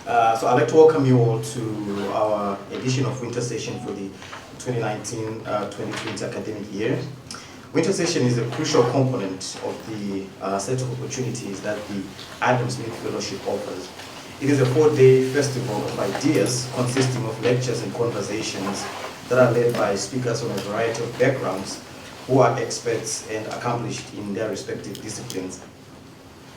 So I'd like to welcome you all to our edition of Winter Session for the 2019-2020 academic year. Winter Session is a crucial component of the set of opportunities that the Adam Smith Fellowship offers. It is a 4-day festival of ideas consisting of lectures and conversations that are led by speakers from a variety of backgrounds who are experts and accomplished in their respective disciplines.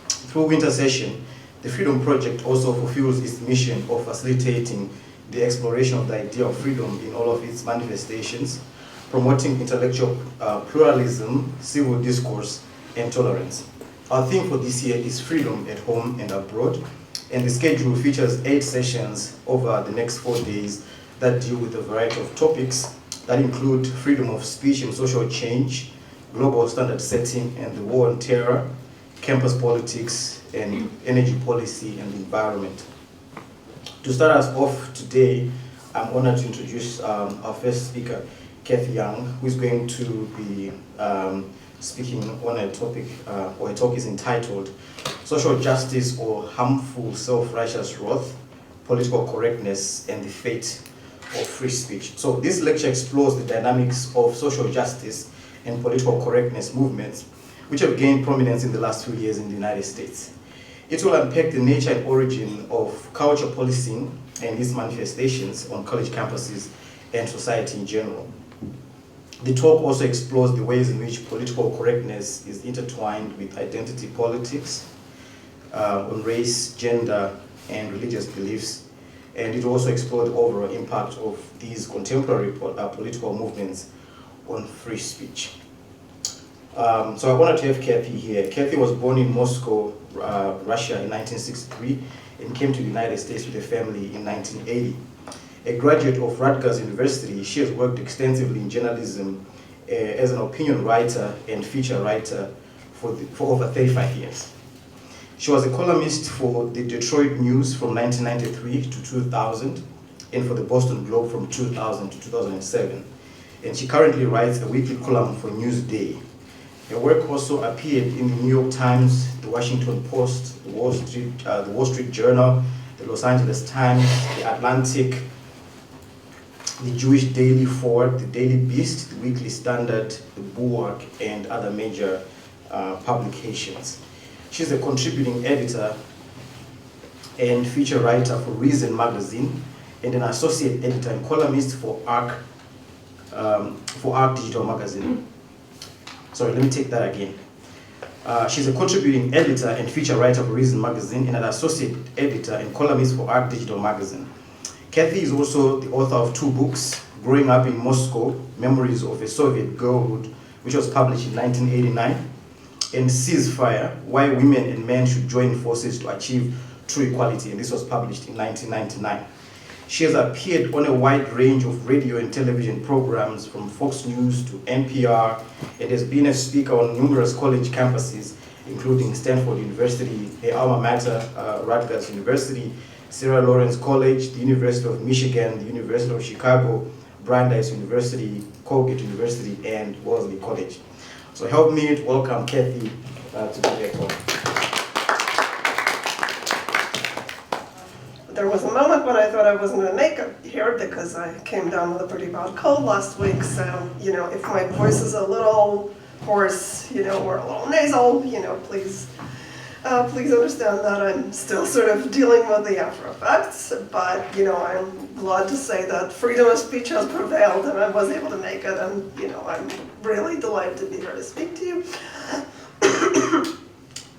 Through Winter Session, the Freedom Project also fulfills its mission of facilitating the exploration of the idea of freedom in all of its manifestations, promoting intellectual pluralism, civil discourse, and tolerance. Our theme for this year is freedom at home and abroad, and the schedule features 8 sessions over the next 4 days that deal with a variety of topics that include freedom of speech and social change, global standard setting and the war on terror, campus politics, and energy policy and environment. To start us off today, I'm honored to introduce our first speaker, Cathy Young, who is going to be speaking on a topic, or a talk is entitled Social Justice or Harmful Self-Righteous Wrath, Political Correctness and the Fate of Free Speech. So this lecture explores the dynamics of social justice and political correctness movements, which have gained prominence in the last few years in the United States. It will unpack the nature and origin of culture policing and its manifestations on college campuses and society in general. The talk also explores the ways in which political correctness is intertwined with identity politics, on race, gender, and religious beliefs, and it will also explore the overall impact of these contemporary political movements on free speech. So I wanted to have Cathy here. Cathy was born in Moscow, Russia in 1963 and came to the United States with her family in 1980. A graduate of Rutgers University, she has worked extensively in journalism as an opinion writer and feature writer for over 35 years. She was a columnist for the Detroit News from 1993 to 2000 and for the Boston Globe from 2000 to 2007. And she currently writes a weekly column for Newsday. Her work also appeared in the New York Times, the Washington Post, the Wall Street Journal, the Los Angeles Times, the Atlantic, the Jewish Daily Forward, the Daily Beast, the Weekly Standard, the Bulwark, and other major publications. She's a contributing editor and feature writer for Reason magazine and an associate editor and columnist for Arc Digital magazine. Sorry, let me take that again. She's a contributing editor and feature writer for Reason magazine and an associate editor and columnist for Arc Digital magazine. Cathy is also the author of 2 books, Growing Up in Moscow, Memories of a Soviet Girlhood, which was published in 1989, and Ceasefire, Why Women and Men Should Join Forces to Achieve True Equality, and this was published in 1999. She has appeared on a wide range of radio and television programs from Fox News to NPR and has been a speaker on numerous college campuses, including Stanford University, her alma mater, Rutgers University, Sarah Lawrence College, the University of Michigan, the University of Chicago, Brandeis University, Colgate University, and Wellesley College. So help me to welcome Cathy to the talk. There was a moment when I thought I wasn't going to make it here because I came down with a pretty bad cold last week. So, if my voice is a little hoarse, or a little nasal, please understand that I'm still sort of dealing with the after effects. But, I'm glad to say that freedom of speech has prevailed and I was able to make it. And, I'm really delighted to be here to speak to you.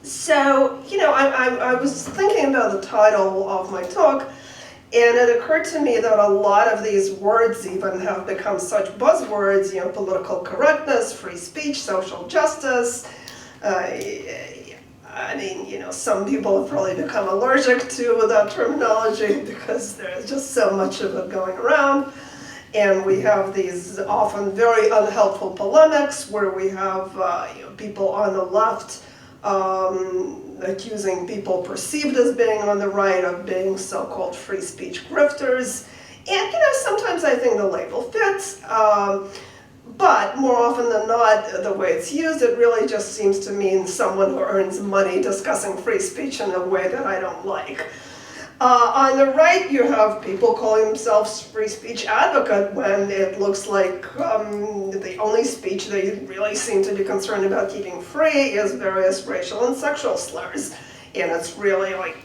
So, I was thinking about the title of my talk, and it occurred to me that a lot of these words even have become such buzzwords, political correctness, free speech, social justice. Some people have probably become allergic to that terminology because there's just so much of it going around. And we have these often very unhelpful polemics where we have people on the left accusing people perceived as being on the right of being so-called free speech grifters. And, sometimes I think the label fits, but more often than not, the way it's used, it really just seems to mean someone who earns money discussing free speech in a way that I don't like. On the right, you have people calling themselves free speech advocate when it looks like the only speech they really seem to be concerned about keeping free is various racial and sexual slurs. And it's really like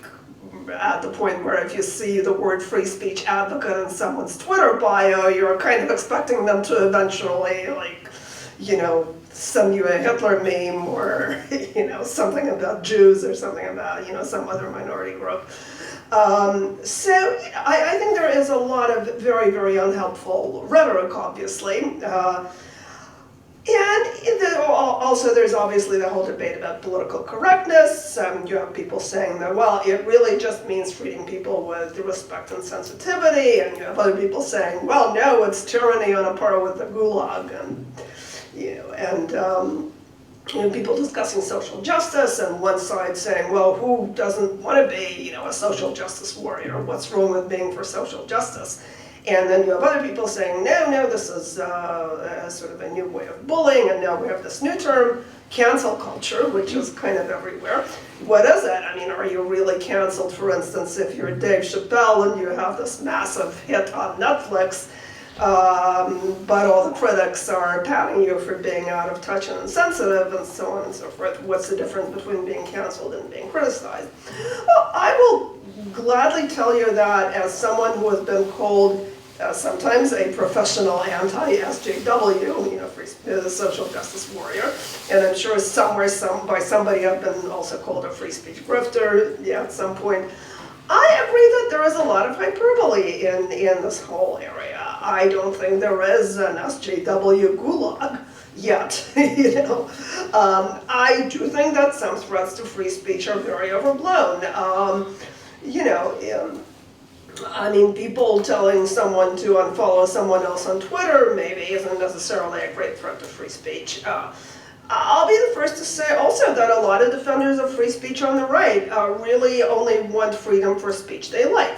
at the point where if you see the word free speech advocate in someone's Twitter bio, you're kind of expecting them to eventually, like, you know, send you a Hitler meme or, you know, something about Jews or something about, you know, some other minority group. So I think there is a lot of very, very unhelpful rhetoric, obviously. And also there's obviously the whole debate about political correctness. You have people saying that, well, it really just means treating people with respect and sensitivity. And you have other people saying, well, no, it's tyranny on a par with the Gulag. And, you know, and people discussing social justice, and one side saying, well, who doesn't want to be, you know, a social justice warrior? What's wrong with being for social justice? And then you have other people saying, no, this is sort of a new way of bullying, and now we have this new term, cancel culture, which is kind of everywhere. What is it? I mean, are you really canceled, for instance, if you're Dave Chappelle and you have this massive hit on Netflix, but all the critics are patting you for being out of touch and insensitive and so on and so forth? What's the difference between being canceled and being criticized? Well, I will gladly tell you that as someone who has been called sometimes a professional anti-SJW, you know, free, social justice warrior, and I'm sure somewhere by somebody I've been also called a free speech grifter, yeah, at some point. I agree that there is a lot of hyperbole in this whole area. I don't think there is an SJW gulag yet, you know. I do think that some threats to free speech are very overblown. You know, I mean, people telling someone to unfollow someone else on Twitter maybe isn't necessarily a great threat to free speech. I'll be the first to say also that a lot of defenders of free speech on the right really only want freedom for speech they like.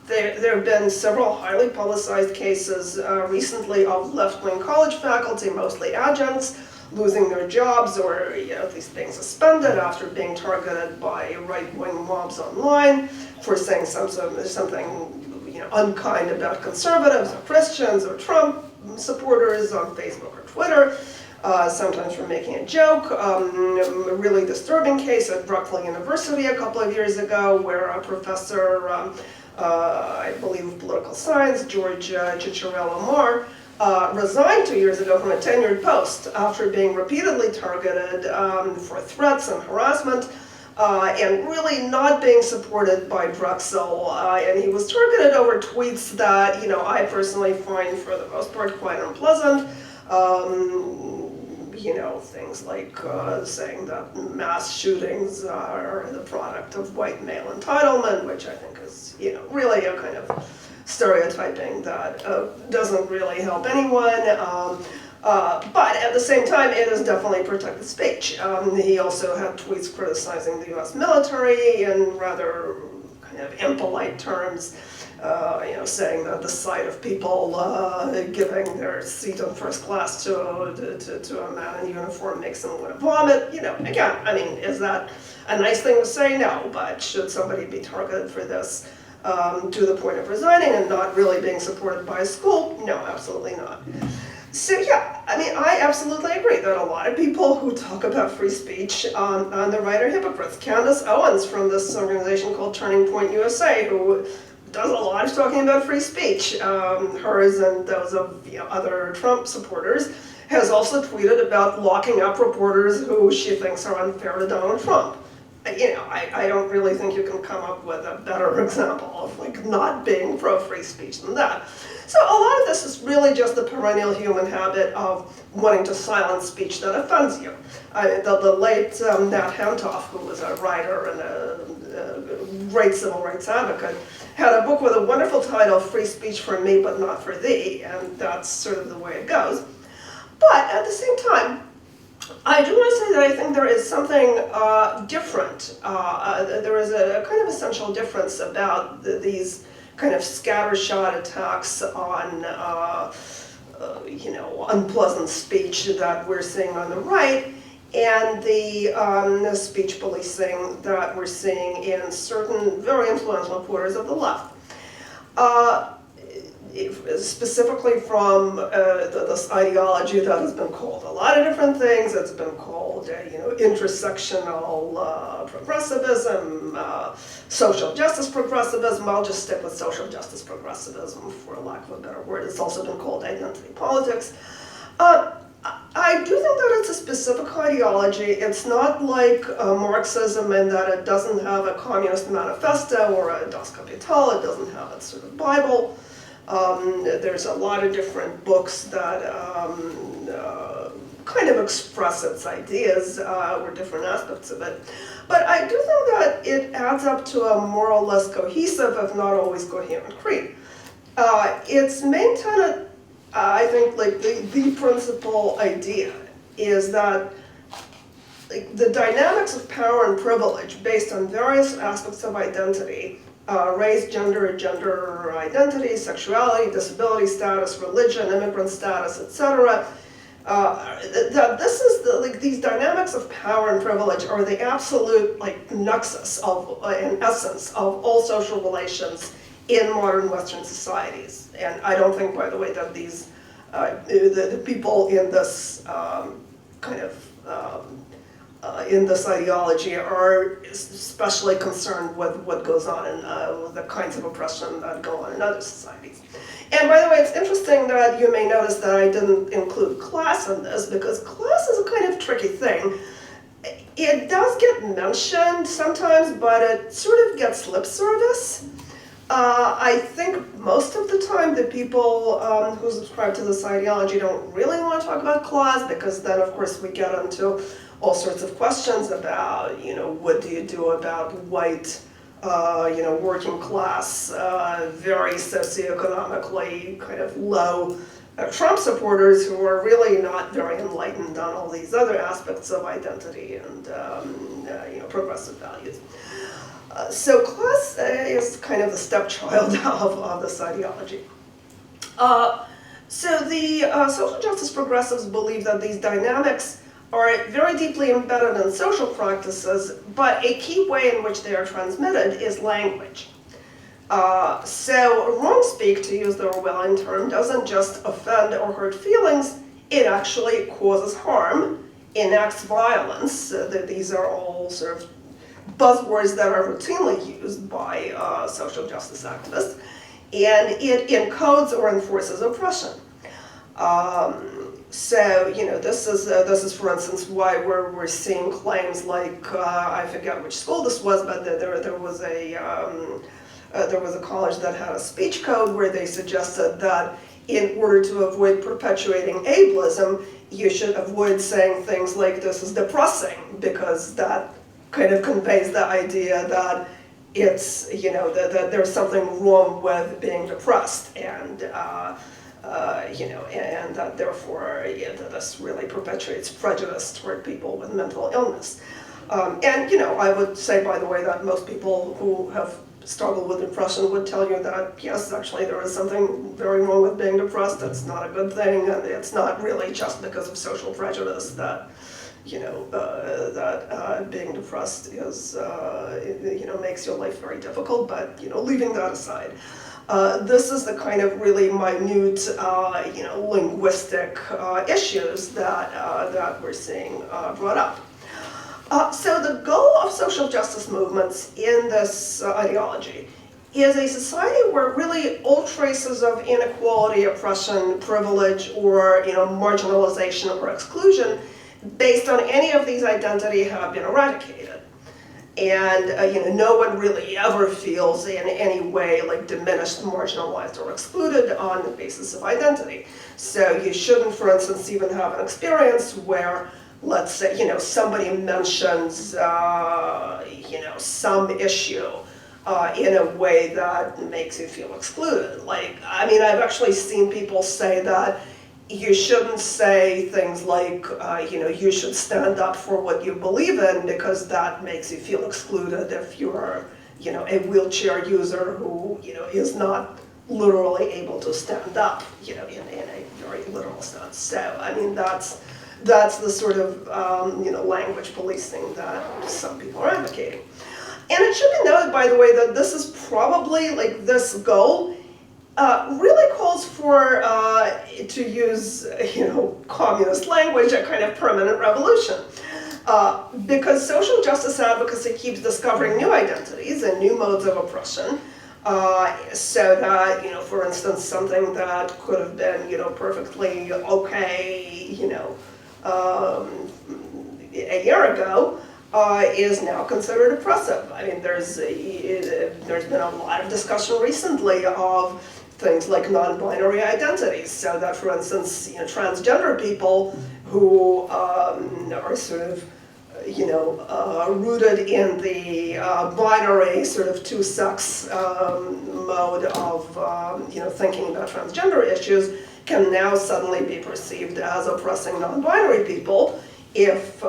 There have been several highly publicized cases recently of left-wing college faculty, mostly adjuncts, losing their jobs or, you know, at least being suspended after being targeted by right-wing mobs online for saying something, you know, unkind about conservatives or Christians or Trump supporters on Facebook or Twitter. Sometimes for making a joke. A really disturbing case at Berkeley University a couple of years ago where a professor, I believe of political science, George Ciccarello-Marr, resigned 2 years ago from a tenured post after being repeatedly targeted for threats and harassment and really not being supported by Drexel. And he was targeted over tweets that, you know, I personally find for the most part quite unpleasant. You know, things like saying that mass shootings are the product of white male entitlement, which I think is, you know, really a kind of stereotyping that doesn't really help anyone. But at the same time, it is definitely protected speech. He also had tweets criticizing the US military in rather kind of impolite terms. You know, saying that the sight of people giving their seat on first class to a man in uniform makes them want to vomit. You know, again, I mean, is that a nice thing to say? No, but should somebody be targeted for this to the point of resigning and not really being supported by a school? No, absolutely not. So yeah, I mean, I absolutely agree that a lot of people who talk about free speech on the right are hypocrites. Candace Owens from this organization called Turning Point USA, who does a lot of talking about free speech, hers and those of, you know, other Trump supporters, has also tweeted about locking up reporters who she thinks are unfair to Donald Trump. You know, I don't really think you can come up with a better example of, like, not being pro-free speech than that. So a lot of this is really just the perennial human habit of wanting to silence speech that offends you. The late Nat Hentoff, who was a writer and a great civil rights advocate, had a book with a wonderful title, Free Speech for Me But Not for Thee, and that's sort of the way it goes. But at the same time, I do want to say that I think there is something different. There is a kind of essential difference about these kind of scattershot attacks on you know, unpleasant speech that we're seeing on the right, and the speech policing that we're seeing in certain very influential quarters of the left. Specifically from this ideology that has been called a lot of different things. It's been called, intersectional progressivism, social justice progressivism. I'll just stick with social justice progressivism for lack of a better word. It's also been called identity politics. I do think that it's a specific ideology. It's not like Marxism in that it doesn't have a communist manifesto or a Das Kapital. It doesn't have its sort of Bible. There's a lot of different books that kind of express its ideas or different aspects of it. But I do think that it adds up to a more or less cohesive, if not always coherent, creed. Its main tenet, I think, like the principal idea is that the dynamics of power and privilege based on various aspects of identity, race, gender identity, sexuality, disability status, religion, immigrant status, etc. That this is these dynamics of power and privilege are the absolute nexus of, in essence, of all social relations in modern Western societies. And I don't think, by the way, that these the people in this in this ideology are especially concerned with what goes on in the kinds of oppression that go on in other societies. And by the way, it's interesting that you may notice that I didn't include class in this, because class is a kind of tricky thing. It does get mentioned sometimes, but it sort of gets lip service. I think most of the time the people who subscribe to this ideology don't really want to talk about class, because then of course we get into all sorts of questions about, what do you do about white, working class, very socioeconomically kind of low Trump supporters who are really not very enlightened on all these other aspects of identity and, progressive values. So class is kind of the stepchild of this ideology. So the social justice progressives believe that these dynamics are very deeply embedded in social practices, but a key way in which they are transmitted is language. So wrong speak, to use the Orwellian term, doesn't just offend or hurt feelings, it actually causes harm, enacts violence. These are all sort of buzzwords that are routinely used by social justice activists, and it encodes or enforces oppression. So, this is for instance why we're seeing claims like, I forget which school this was, but there was a college that had a speech code where they suggested that in order to avoid perpetuating ableism, you should avoid saying things like "this is depressing," because that kind of conveys the idea that it's, that there's something wrong with being depressed, and and that therefore this really perpetuates prejudice toward people with mental illness. And I would say, by the way, that most people who have struggled with depression would tell you that yes, actually there is something very wrong with being depressed. It's not a good thing, and it's not really just because of social prejudice that being depressed is makes your life very difficult. But leaving that aside. This is the kind of really minute, linguistic issues that we're seeing brought up. So the goal of social justice movements in this ideology is a society where really all traces of inequality, oppression, privilege, or marginalization or exclusion based on any of these identity have been eradicated. And no one really ever feels in any way diminished, marginalized, or excluded on the basis of identity. So you shouldn't, for instance, even have an experience where, let's say, somebody mentions, some issue in a way that makes you feel excluded. I've actually seen people say that you shouldn't say things like, you should stand up for what you believe in because that makes you feel excluded if you're, a wheelchair user who, is not literally able to stand up, in a very literal sense. So, That's the sort of language policing that some people are advocating. And it should be noted, by the way, that this is probably, like, this goal really calls for, to use, communist language, a kind of permanent revolution. Because social justice advocacy keeps discovering new identities and new modes of oppression, so that, for instance, something that could have been, perfectly okay, a year ago, is now considered oppressive. I mean, there's been a lot of discussion recently of things like non-binary identities, so that, for instance, transgender people who are sort of rooted in the binary sort of two-sex mode of thinking about transgender issues can now suddenly be perceived as oppressing non-binary people if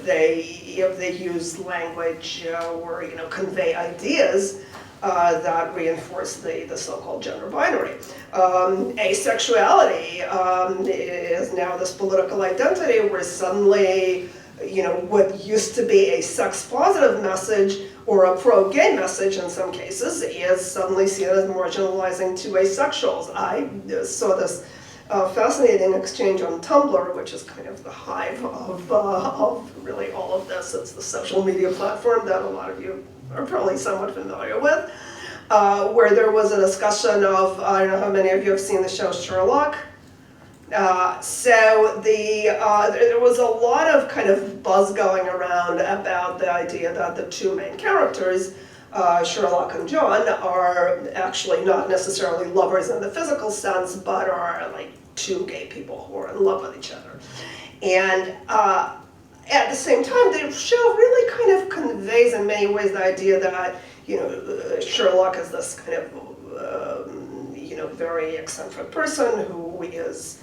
they use language or convey ideas that reinforce the so-called gender binary. Asexuality is now this political identity where suddenly what used to be a sex-positive message or a pro-gay message in some cases is suddenly seen as marginalizing to asexuals. I saw this fascinating exchange on Tumblr, which is kind of the hive of really all of this. It's the social media platform that a lot of you are probably somewhat familiar with, where there was a discussion of, I don't know how many of you have seen the show Sherlock. There was a lot of kind of buzz going around about the idea that the two main characters, Sherlock and John, are actually not necessarily lovers in the physical sense, but are like two gay people who are in love with each other. And at the same time, the show really kind of conveys in many ways the idea that, Sherlock is this kind of, very eccentric person who is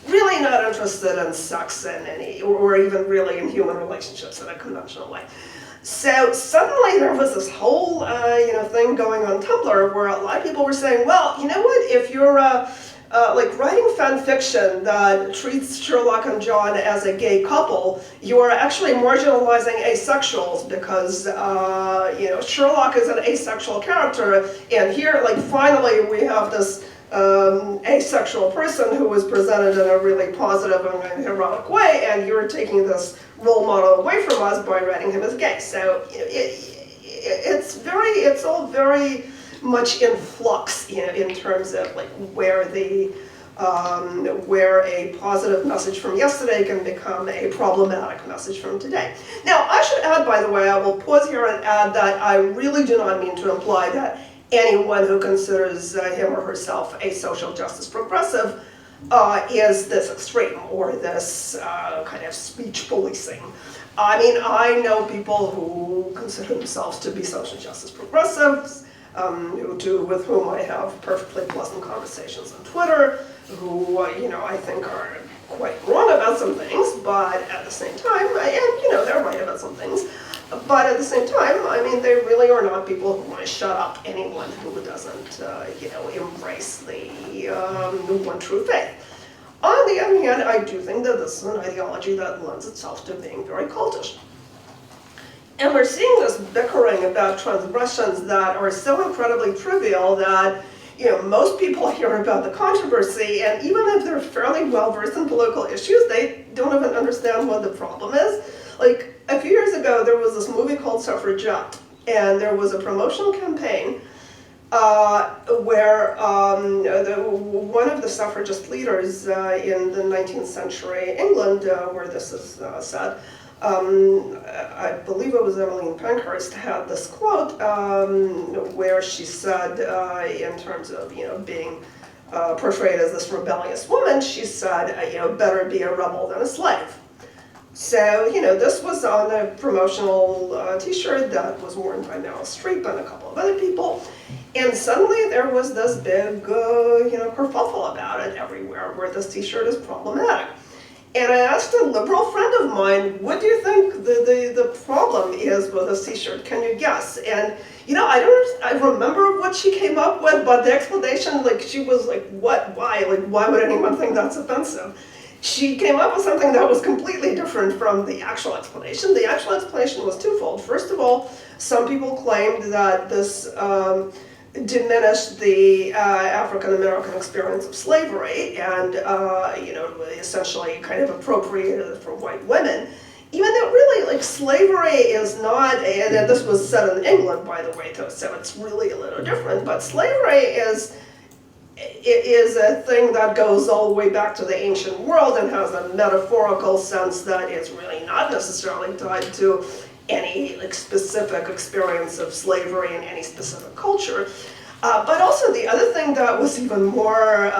really not interested in sex in any, or even really in human relationships in a conventional way. So suddenly there was this whole, thing going on Tumblr where a lot of people were saying, well, you know what, if you're like writing fan fiction that treats Sherlock and John as a gay couple, you are actually marginalizing asexuals because, Sherlock is an asexual character, and here, like, finally we have this asexual person who was presented in a really positive and heroic way, and you're taking this role model away from us by writing him as gay. So it's all very much in flux, in terms of like where a positive message from yesterday can become a problematic message from today. Now, I should add, by the way, I will pause here and add that I really do not mean to imply that anyone who considers him or herself a social justice progressive is this extreme or this kind of speech policing. I mean, I know people who consider themselves to be social justice progressives, with whom I have perfectly pleasant conversations on Twitter, who, I think are quite wrong about some things, but at the same time, they're right about some things. But at the same time, I mean, they really are not people who want to shut up anyone who doesn't, embrace the one true faith. On the other hand, I do think that this is an ideology that lends itself to being very cultish. And we're seeing this bickering about transgressions that are so incredibly trivial that, most people hear about the controversy, and even if they're fairly well-versed in political issues, they don't even understand what the problem is. Like, a few years ago, there was this movie called Suffragette, and there was a promotional campaign where one of the suffragist leaders in the 19th century England, where this is said, I believe it was Emmeline Pankhurst, had this quote where she said, in terms of being portrayed as this rebellious woman, she said, better be a rebel than a slave. So, this was on a promotional t-shirt that was worn by Meryl Streep and a couple of other people. And suddenly there was this big, kerfuffle about it everywhere, where this t-shirt is problematic. And I asked a liberal friend of mine, what do you think the problem is with this t-shirt? Can you guess? And, I remember what she came up with, but the explanation, like, she was like, what, why? Like, why would anyone think that's offensive? she came up with something that was completely different from the actual explanation. The actual explanation was twofold. First of all, some people claimed that this diminished the African American experience of slavery and, essentially kind of appropriated it for white women. Even though really, like, slavery is not, and this was said in England, by the way, so it's really a little different, but slavery is a thing that goes all the way back to the ancient world and has a metaphorical sense that is really not necessarily tied to any like specific experience of slavery in any specific culture. But also the other thing that was even more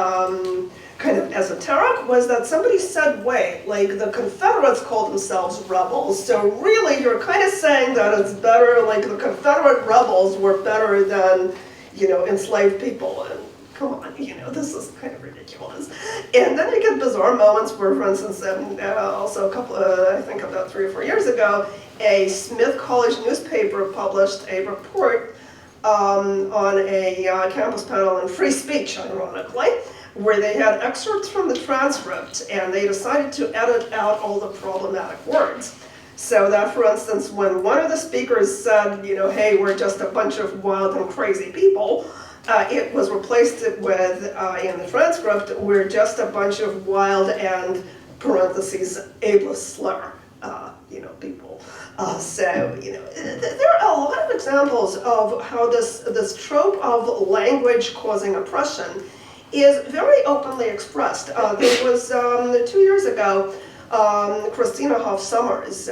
kind of esoteric was that somebody said, wait, like the Confederates called themselves rebels, so really you're kind of saying that it's better, like the Confederate rebels were better than, enslaved people. And come on, this is kind of ridiculous. And then you get bizarre moments where, for instance, also a couple, I think about 3 or 4 years ago, a Smith College newspaper published a report on a campus panel on free speech, ironically, where they had excerpts from the transcript and they decided to edit out all the problematic words. So that, for instance, when one of the speakers said, hey, we're just a bunch of wild and crazy people, it was replaced with, in the transcript, we're just a bunch of wild and, parentheses, ableist slur, people. There are a lot of examples of how this trope of language causing oppression is very openly expressed. There was, 2 years ago, Christina Hoff Sommers,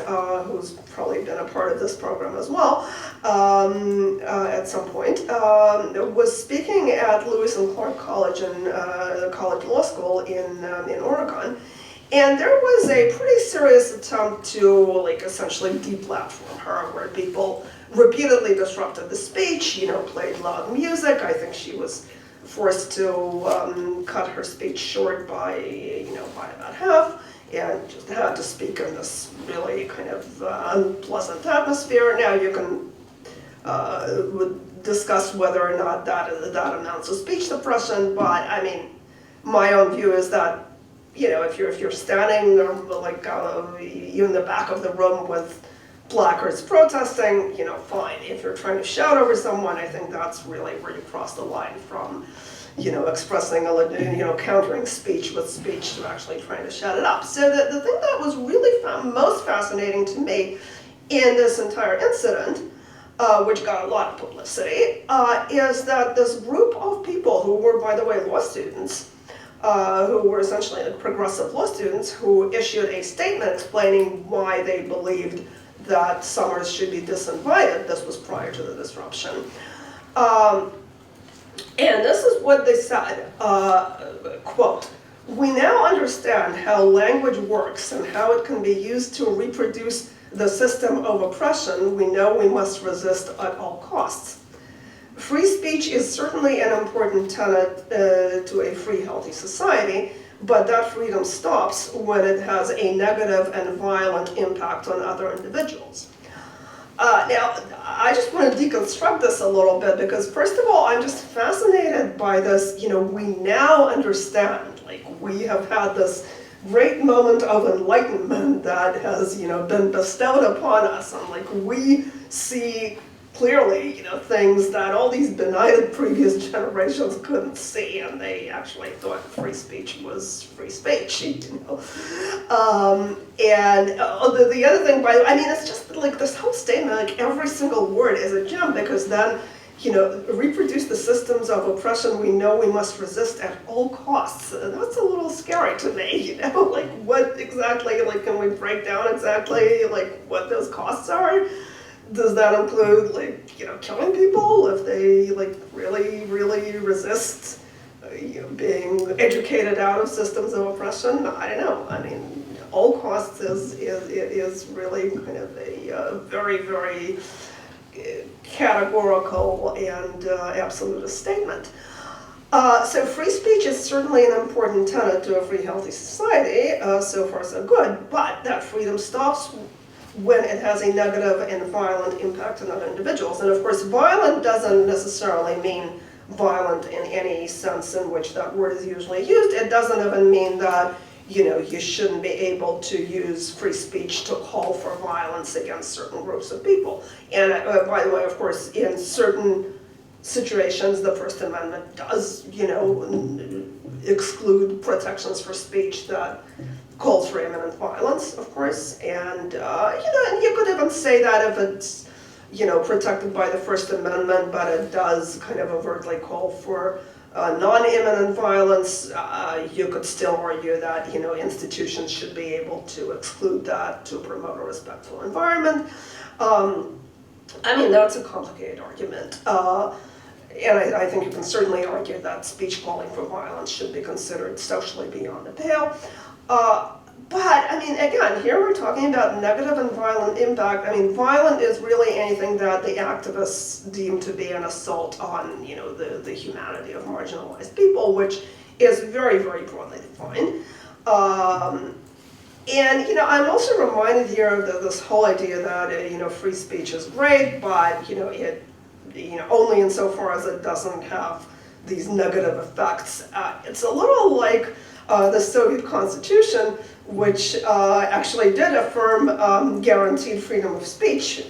who's probably been a part of this program as well, at some point, was speaking at Lewis and Clark College and the College Law School in Oregon. And there was a pretty serious attempt to, essentially deplatform her, where people repeatedly disrupted the speech, played loud music. I think she was forced to cut her speech short by about half, and just had to speak in this really kind of unpleasant atmosphere. Now you can would discuss whether or not that amounts to speech suppression, but I mean, my own view is that if you're standing you in the back of the room with placards protesting, fine. If you're trying to shout over someone, I think that's really where you cross the line from, expressing countering speech with speech to actually trying to shut it up. So the thing that was really most fascinating to me in this entire incident, which got a lot of publicity, is that this group of people who were, by the way, law students, who were essentially progressive law students, who issued a statement explaining why they believed that Sommers should be disinvited. This was prior to the disruption. And this is what they said, quote, "We now understand how language works and how it can be used to reproduce the system of oppression we know we must resist at all costs. Free speech is certainly an important tenet to a free, healthy society, but that freedom stops when it has a negative and violent impact on other individuals." Now, I just want to deconstruct this a little bit because, first of all, I'm just fascinated by this, we now understand, we have had this great moment of enlightenment that has, been bestowed upon us, and we see clearly, things that all these benighted previous generations couldn't see, and they actually thought free speech was free speech, And the other thing, it's just this whole statement, every single word is a gem, because then, reproduce the systems of oppression we know we must resist at all costs. That's a little scary to me, what exactly, can we break down exactly, what those costs are? Does that include, killing people if they, really, really resist, being educated out of systems of oppression? I don't know. I mean, all costs is really kind of a very, very categorical and absolutist statement. So free speech is certainly an important tenet to a free, healthy society. So far, so good. But that freedom stops when it has a negative and violent impact on other individuals. And of course, violent doesn't necessarily mean violent in any sense in which that word is usually used. It doesn't even mean that you shouldn't be able to use free speech to call for violence against certain groups of people. And by the way, of course, in certain situations, the First Amendment does, exclude protections for speech that calls for imminent violence, of course. And, and you could even say that if it's, protected by the First Amendment, but it does kind of overtly call for non-imminent violence, you could still argue that, institutions should be able to exclude that to promote a respectful environment. That's a complicated argument. And I think you can certainly argue that speech calling for violence should be considered socially beyond the pale. But, again, here we're talking about negative and violent impact. Violent is really anything that the activists deem to be an assault on, the humanity of marginalized people, which is very, very broadly defined. And, I'm also reminded here of this whole idea that, free speech is great, but, it only insofar as it doesn't have these negative effects. It's a little like the Soviet Constitution, which actually did affirm guaranteed freedom of speech,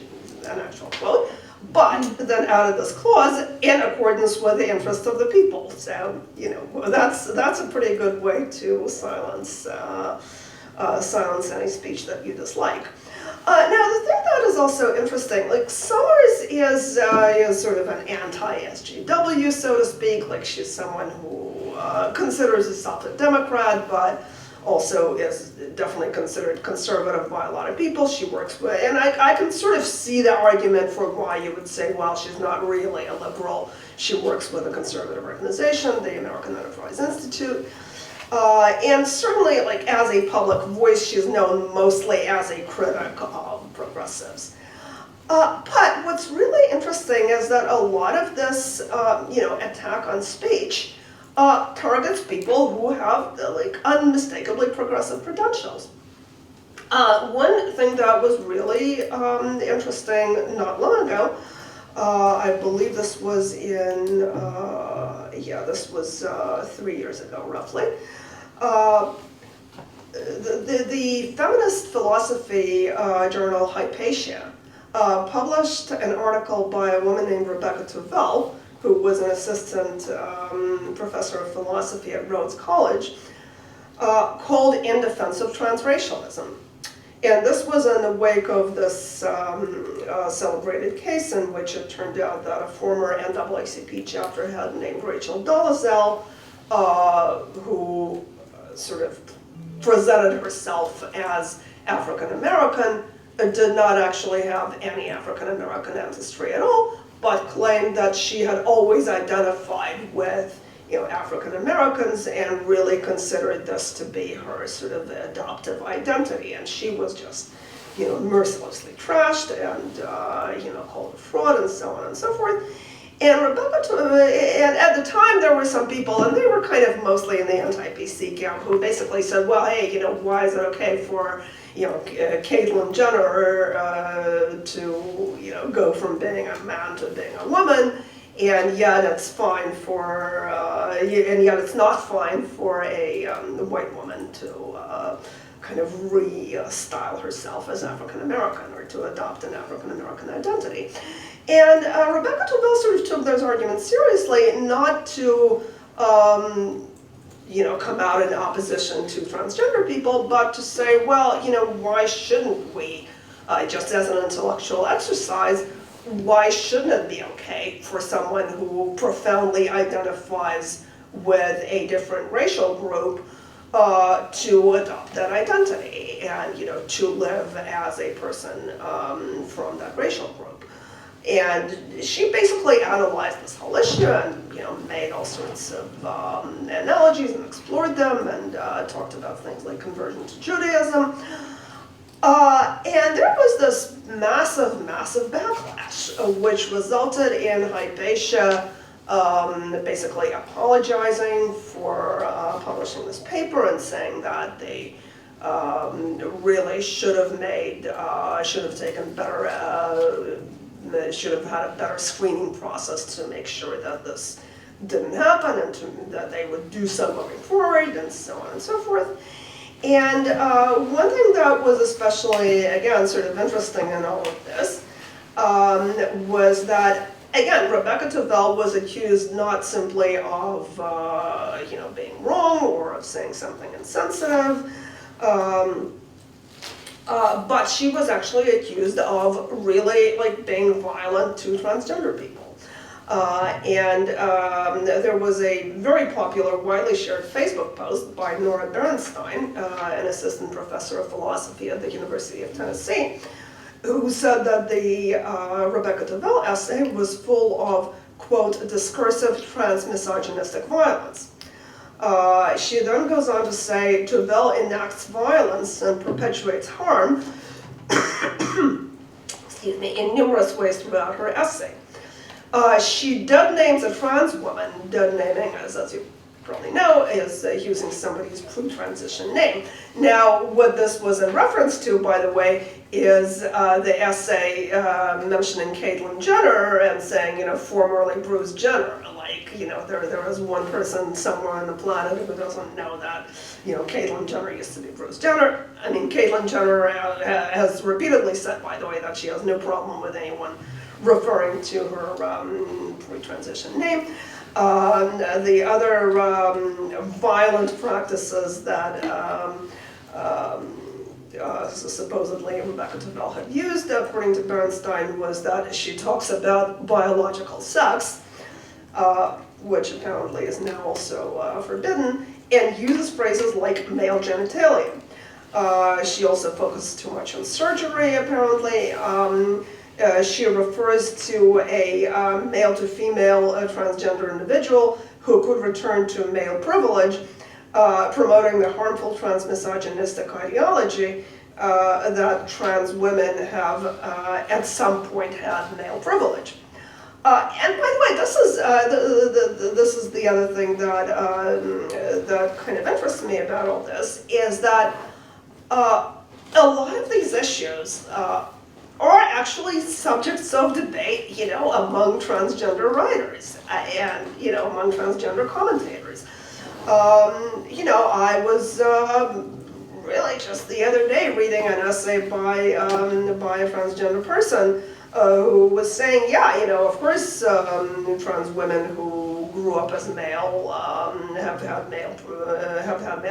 an actual quote, but then added this clause in accordance with the interest of the people. So, that's a pretty good way to silence any speech that you dislike. Now, the thing that is also interesting, like Summers is sort of an anti-SJW, so to speak. Like she's someone who considers herself a Democrat, but also is definitely considered conservative by a lot of people she works with. And I can sort of see the argument for why you would say, well, she's not really a liberal. She works with a conservative organization, the American Enterprise Institute. And certainly, like, as a public voice, she's known mostly as a critic of progressives. But what's really interesting is that a lot of this, attack on speech targets people who have, unmistakably progressive credentials. One thing that was really interesting not long ago, I believe this was in, this was 3 years ago, roughly. The feminist philosophy journal Hypatia published an article by a woman named Rebecca Tuvell, who was an assistant professor of philosophy at Rhodes College, called In Defense of Transracialism. And this was in the wake of this celebrated case in which it turned out that a former NAACP chapter head named Rachel Dolezal, who sort of presented herself as African American, did not actually have any African American ancestry at all, but claimed that she had always identified with African Americans and really considered this to be her sort of adoptive identity. And she was just, mercilessly trashed and, called a fraud and so on and so forth. And and at the time there were some people, and they were kind of mostly in the anti-PC camp, who basically said, well, hey, why is it okay for, Caitlyn Jenner to, go from being a man to being a woman, and yet it's fine for, and yet it's not fine for a white woman to kind of re-style herself as African American or to adopt an African American identity. And Rebecca Tuvell sort of took those arguments seriously, not to come out in opposition to transgender people, but to say, well, why shouldn't we, just as an intellectual exercise, why shouldn't it be okay for someone who profoundly identifies with a different racial group to adopt that identity and, to live as a person from that racial group? And she basically analyzed this whole issue and, made all sorts of analogies and explored them and talked about things like conversion to Judaism. And there was this massive, massive backlash, which resulted in Hypatia basically apologizing for publishing this paper and saying that they really should have taken better, should have had a better screening process to make sure that this didn't happen and that they would do so moving forward and so on and so forth. And one thing that was especially, again, sort of interesting in all of this was that, again, Rebecca Tavell was accused not simply of, being wrong or of saying something insensitive, but she was actually accused of really, being violent to transgender people. There was a very popular, widely shared Facebook post by Nora Bernstein, an assistant professor of philosophy at the University of Tennessee, who said that the Rebecca Tavell essay was full of, quote, discursive trans-misogynistic violence. She then goes on to say, Tavell enacts violence and perpetuates harm excuse me, in numerous ways throughout her essay. She dead names a trans woman. Dead naming, as you probably know, is using somebody's pre-transition name. Now, what this was in reference to, by the way, is the essay mentioning Caitlyn Jenner and saying, formerly Bruce Jenner. There is one person somewhere on the planet who doesn't know that, Caitlyn Jenner used to be Bruce Jenner. I mean, Caitlyn Jenner has repeatedly said, by the way, that she has no problem with anyone referring to her pre-transition name. The other violent practices that supposedly Rebecca Tavell had used, according to Bernstein, was that she talks about biological sex, which apparently is now also forbidden, and uses phrases like male genitalia. She also focuses too much on surgery, apparently. She refers to a male to female transgender individual who could return to male privilege, promoting the harmful trans-misogynistic ideology that trans women have at some point had male privilege. And by the way, this is the other thing that that kind of interests me about all this, is that a lot of these issues are actually subjects of debate, among transgender writers and, among transgender commentators. I was really just the other day reading an essay by a transgender person who was saying, of course, trans women who grew up as male have had male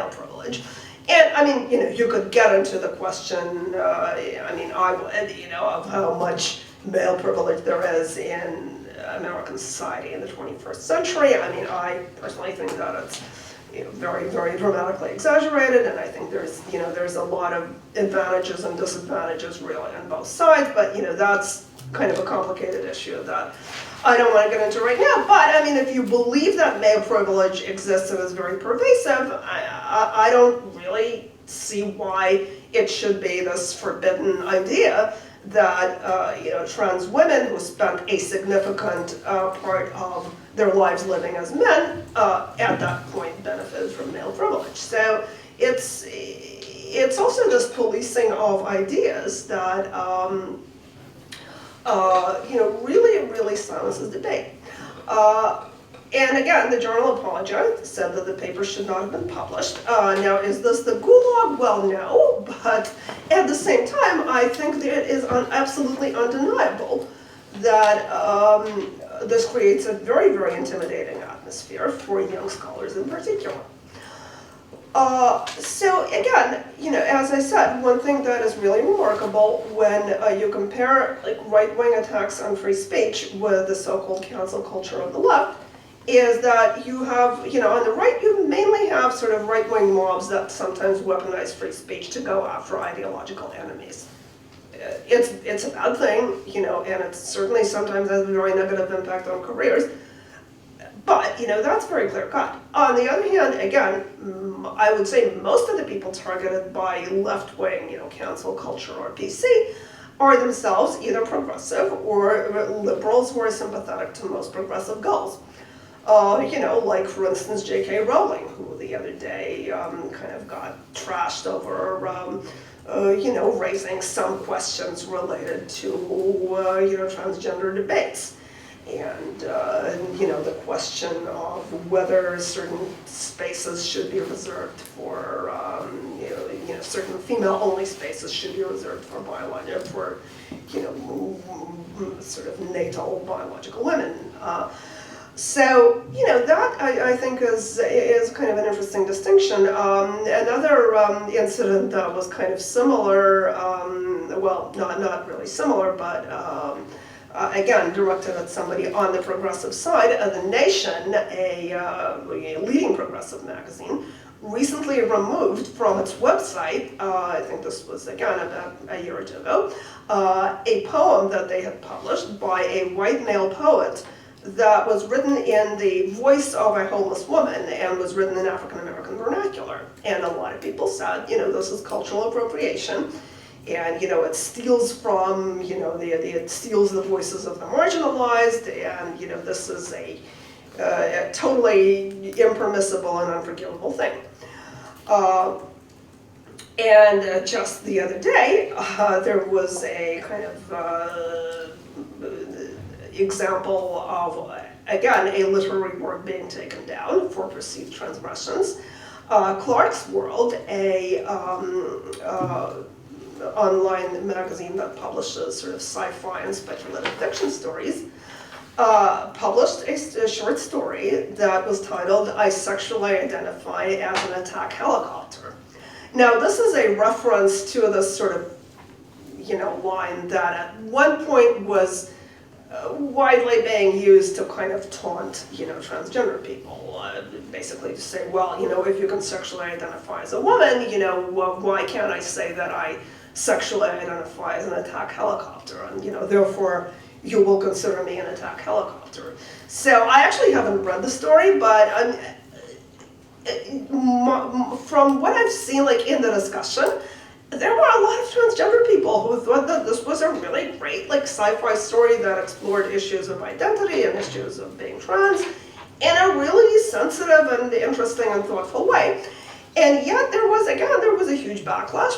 privilege. And I mean, you could get into the question, I would, of how much male privilege there is in American society in the 21st century. I mean, I personally think that it's very, very dramatically exaggerated, and I think there's a lot of advantages and disadvantages really on both sides, but that's kind of a complicated issue that I don't want to get into right now. But I mean, if you believe that male privilege exists and is very pervasive, I don't really see why it should be this forbidden idea that trans women who spent a significant part of their lives living as men at that point benefited from male privilege. So it's also this policing of ideas that really silences debate. And again, the journal apologized, said that the paper should not have been published. Now, is this the gulag? Well, no, but at the same time, I think that it is absolutely undeniable that this creates a very, very intimidating atmosphere for young scholars in particular. So again, as I said, one thing that is really remarkable when you compare right-wing attacks on free speech with the so-called cancel culture of the left, is that you have, on the right, you mainly have sort of right-wing mobs that sometimes weaponize free speech to go after ideological enemies. It's a bad thing, and it certainly sometimes has a very negative impact on careers. But, that's very clear-cut. On the other hand, again, I would say most of the people targeted by left-wing, cancel culture or PC are themselves either progressive or liberals who are sympathetic to most progressive goals. Like, for instance, J.K. Rowling, who the other day kind of got trashed over, raising some questions related to, transgender debates. the question of whether certain spaces should be reserved for, certain female-only spaces should be reserved for sort of natal biological women. So, that I think is kind of an interesting distinction. Another incident that was kind of similar, well, not really similar, but again, directed at somebody on the progressive side of The Nation, a leading progressive magazine, recently removed from its website, I think this was, again, about a year or two ago, a poem that they had published by a white male poet that was written in the voice of a homeless woman and was written in African American vernacular. And a lot of people said, this is cultural appropriation, and it steals from, it steals the voices of the marginalized, and this is a totally impermissible and unforgivable thing. And just the other day, there was a kind of example of, again, a literary work being taken down for perceived transgressions. Clark's World, a online magazine that publishes sort of sci-fi and speculative fiction stories, published a short story that was titled, "I Sexually Identify as an Attack Helicopter." Now, this is a reference to this sort of, line that at one point was widely being used to kind of taunt, transgender people. Basically to say, well, if you can sexually identify as a woman, why can't I say that I sexually identify as an attack helicopter? And, therefore, you will consider me an attack helicopter. So I actually haven't read the story, but from what I've seen, in the discussion, there were a lot of transgender people who thought that this was a really great, sci-fi story that explored issues of identity and issues of being trans in a really sensitive and interesting and thoughtful way. And yet there was a huge backlash,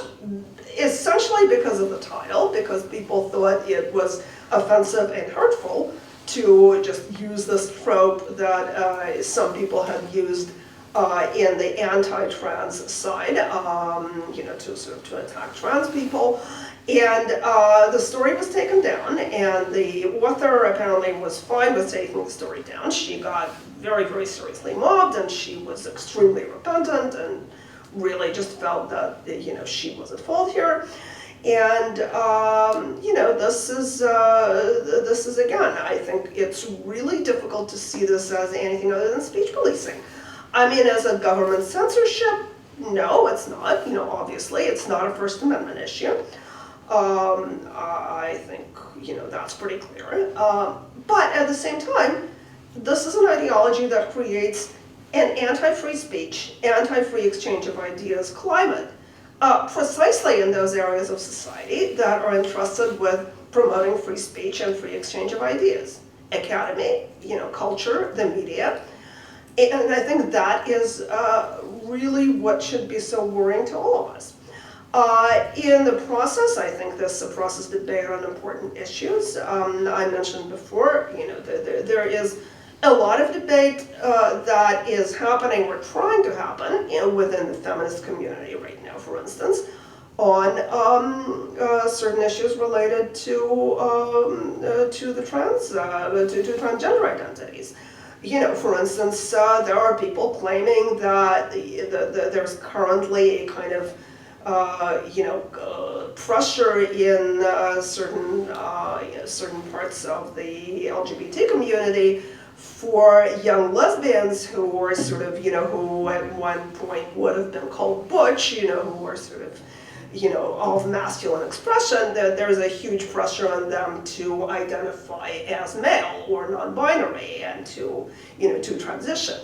essentially because of the title, because people thought it was offensive and hurtful to just use this trope that some people had used in the anti-trans side, to attack trans people. And the story was taken down, and the author apparently was fine with taking the story down. She got very, very seriously mobbed, and she was extremely repentant and really just felt that, she was at fault here. And, this is again, I think it's really difficult to see this as anything other than speech policing. I mean, as a government censorship, no, it's not. Obviously, it's not a First Amendment issue. I think, that's pretty clear. But at the same time, this is an ideology that creates an anti-free speech, anti-free exchange of ideas climate, precisely in those areas of society that are entrusted with promoting free speech and free exchange of ideas. Academy, culture, the media. And I think that is really what should be so worrying to all of us. In the process, I think this suppresses debate on important issues. I mentioned before, there is a lot of debate that is happening, or trying to happen, within the feminist community right now, for instance, on certain issues related to the to transgender identities. For instance, there are people claiming that there's currently a kind of pressure in certain parts of the LGBT community for young lesbians who are sort of, who at one point would have been called butch, who are sort of, of masculine expression, that there's a huge pressure on them to identify as male or non-binary and to transition.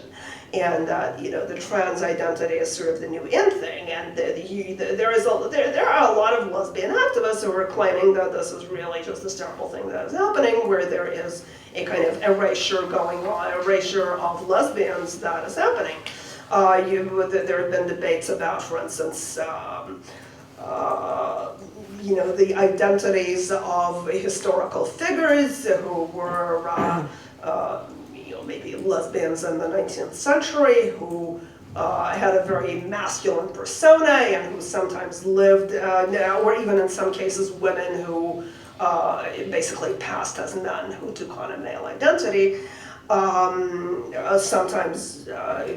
And the trans identity is sort of the new in thing, and there are a lot of lesbian activists who are claiming that this is really just this terrible thing that is happening, where there is a kind of erasure going on, erasure of lesbians that is happening. There have been debates about, for instance, the identities of historical figures who were maybe lesbians in the 19th century, who had a very masculine persona and who sometimes lived now, or even in some cases women who basically passed as men who took on a male identity. Sometimes, not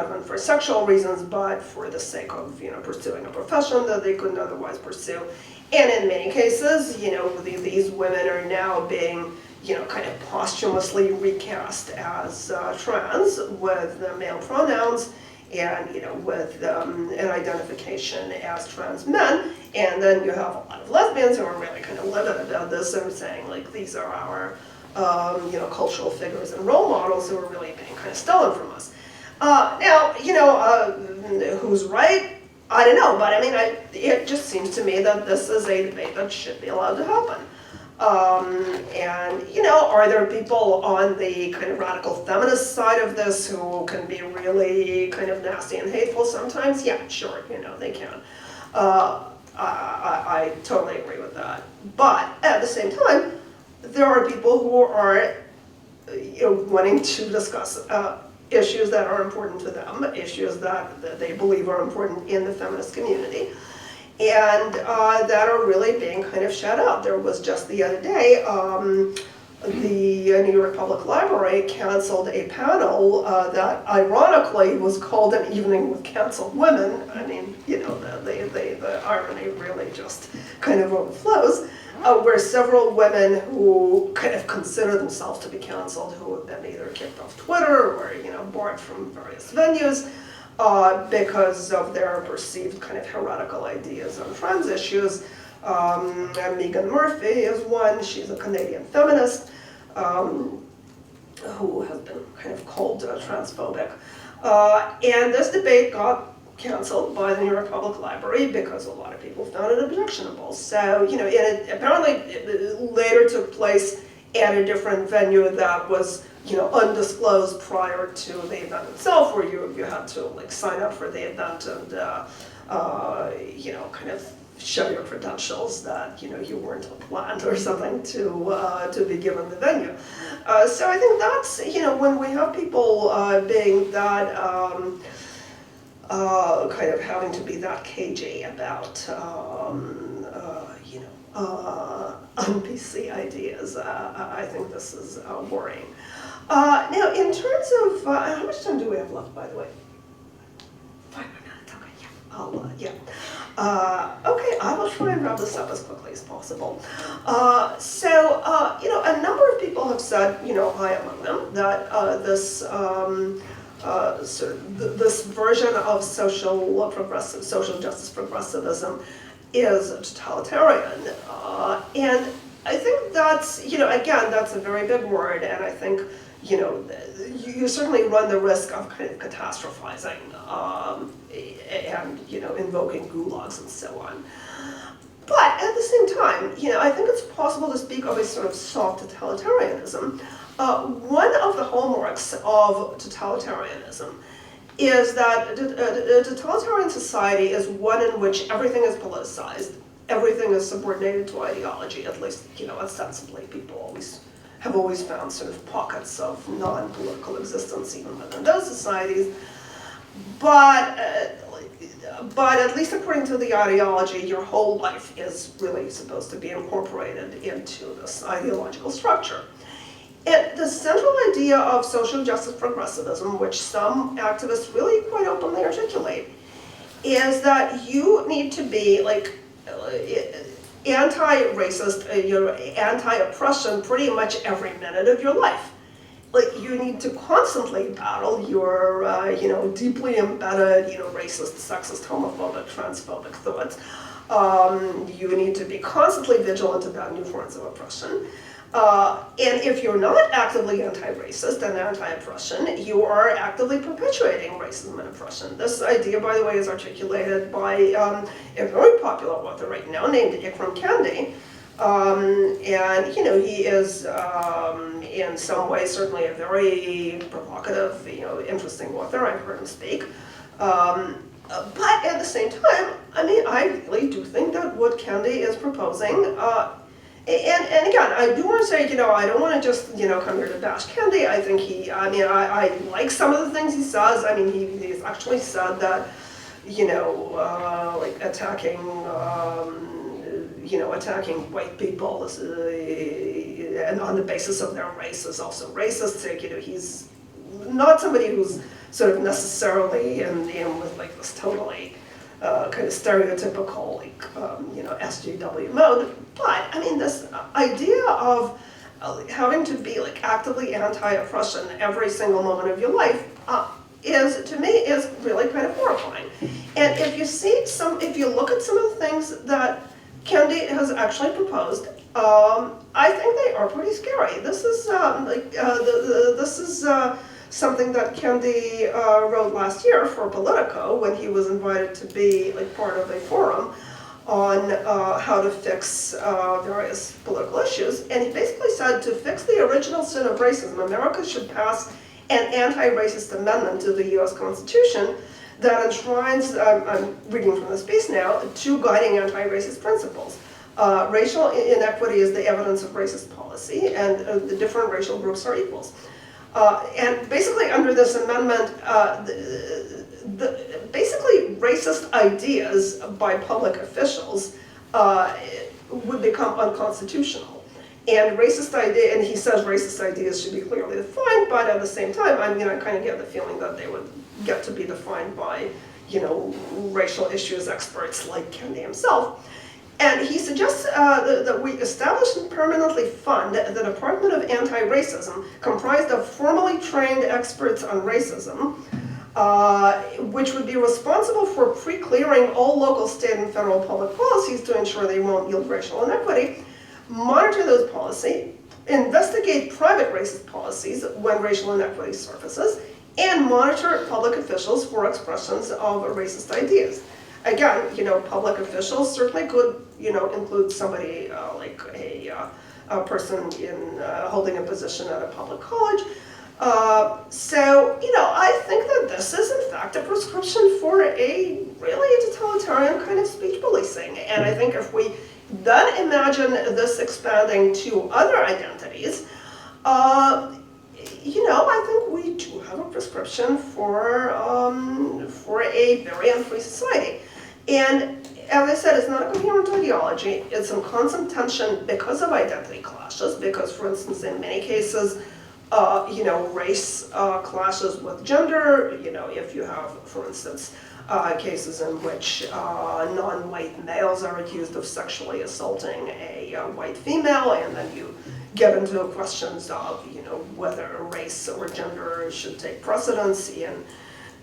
even for sexual reasons, but for the sake of, pursuing a profession that they couldn't otherwise pursue. And in many cases, these women are now being, kind of posthumously recast as trans with male pronouns and, with an identification as trans men. And then you have a lot of lesbians who are really kind of livid about this and saying, like, these are our cultural figures and role models who are really being kind of stolen from us. Now, who's right? I don't know, but I mean, it just seems to me that this is a debate that should be allowed to happen. Are there people on the kind of radical feminist side of this who can be really kind of nasty and hateful sometimes? Yeah, sure, they can. I totally agree with that. But at the same time, there are people who are, wanting to discuss issues that are important to them, issues that they believe are important in the feminist community, and that are really being kind of shut out. There was just the other day, the New York Public Library canceled a panel that ironically was called An Evening with Canceled Women. I mean, the irony really just kind of overflows. Where several women who kind of consider themselves to be canceled, who have been either kicked off Twitter or barred from various venues because of their perceived kind of heretical ideas on trans issues. Megan Murphy is one. She's a Canadian feminist who has been kind of called transphobic. And this debate got canceled by the New York Public Library because a lot of people found it objectionable. So, it apparently later took place at a different venue that was, undisclosed prior to the event itself, where you had to sign up for the event and, kind of show your credentials that, you weren't a plant or something to be given the venue. So I think that's, when we have people being that kind of having to be that cagey about, un-PC ideas. I think this is worrying. Now, in terms of, how much time do we have left, by the way? 5 more minutes, okay, yeah. Okay, I will try and wrap this up as quickly as possible. A number of people have said, I among them, that this this version of social justice progressivism is totalitarian, and I think that's again, that's a very big word, and I think you certainly run the risk of kind of catastrophizing and invoking gulags and so on. But at the same time, I think it's possible to speak of a sort of soft totalitarianism. One of the hallmarks of totalitarianism is that a totalitarian society is one in which everything is politicized, everything is subordinated to ideology, at least, ostensibly. People have always found sort of pockets of non-political existence even within those societies. But at least according to the ideology, your whole life is really supposed to be incorporated into this ideological structure. And the central idea of social justice progressivism, which some activists really quite openly articulate, is that you need to be anti-racist, anti-oppression pretty much every minute of your life. You need to constantly battle your, deeply embedded, racist, sexist, homophobic, transphobic thoughts. You need to be constantly vigilant about new forms of oppression. And if you're not actively anti-racist and anti-oppression, you are actively perpetuating racism and oppression. This idea, by the way, is articulated by a very popular author right now named Ikram Kendi. And, he is, in some ways, certainly a very provocative, interesting author. I've heard him speak. But at the same time, I mean, I really do think that what Candy is proposing, and again, I do want to say, I don't want to just, come here to bash Candy. I think I like some of the things he says. I mean, he's actually said that, like attacking white people and on the basis of their race is also racist. Like, he's not somebody who's sort of necessarily in with like this totally kind of stereotypical like SJW mode. But I mean, this idea of having to be like actively anti-oppression every single moment of your life to me is really kind of horrifying. And if you look at some of the things that Candy has actually proposed, I think they are pretty scary. This is something that Candy wrote last year for Politico when he was invited to be like part of a forum on how to fix various political issues. And he basically said, to fix the original sin of racism, America should pass an anti-racist amendment to the US Constitution that enshrines, I'm reading from this piece now, two guiding anti-racist principles. Racial inequity is the evidence of racist policy, and the different racial groups are equals. And basically under this amendment, basically racist ideas by public officials would become unconstitutional. And and he says racist ideas should be clearly defined, but at the same time, I kind of get the feeling that they would get to be defined by, racial issues experts like Candy himself. And he suggests that we establish and permanently fund the Department of Anti-Racism, comprised of formally trained experts on racism, which would be responsible for pre-clearing all local, state, and federal public policies to ensure they won't yield racial inequity, monitor those policies, investigate private racist policies when racial inequity surfaces, and monitor public officials for expressions of racist ideas. Again, public officials certainly could, include somebody like a person in holding a position at a public college. So, I think that this is in fact a prescription for a really totalitarian kind of speech policing. And I think if we then imagine this expanding to other identities, I think we do have a prescription for a very unfree society. And as I said, it's not a coherent ideology. It's in constant tension because of identity clashes, because, for instance, in many cases, race clashes with gender. If you have, for instance, cases in which non-white males are accused of sexually assaulting a white female, and then you get into questions of, whether race or gender should take precedence in,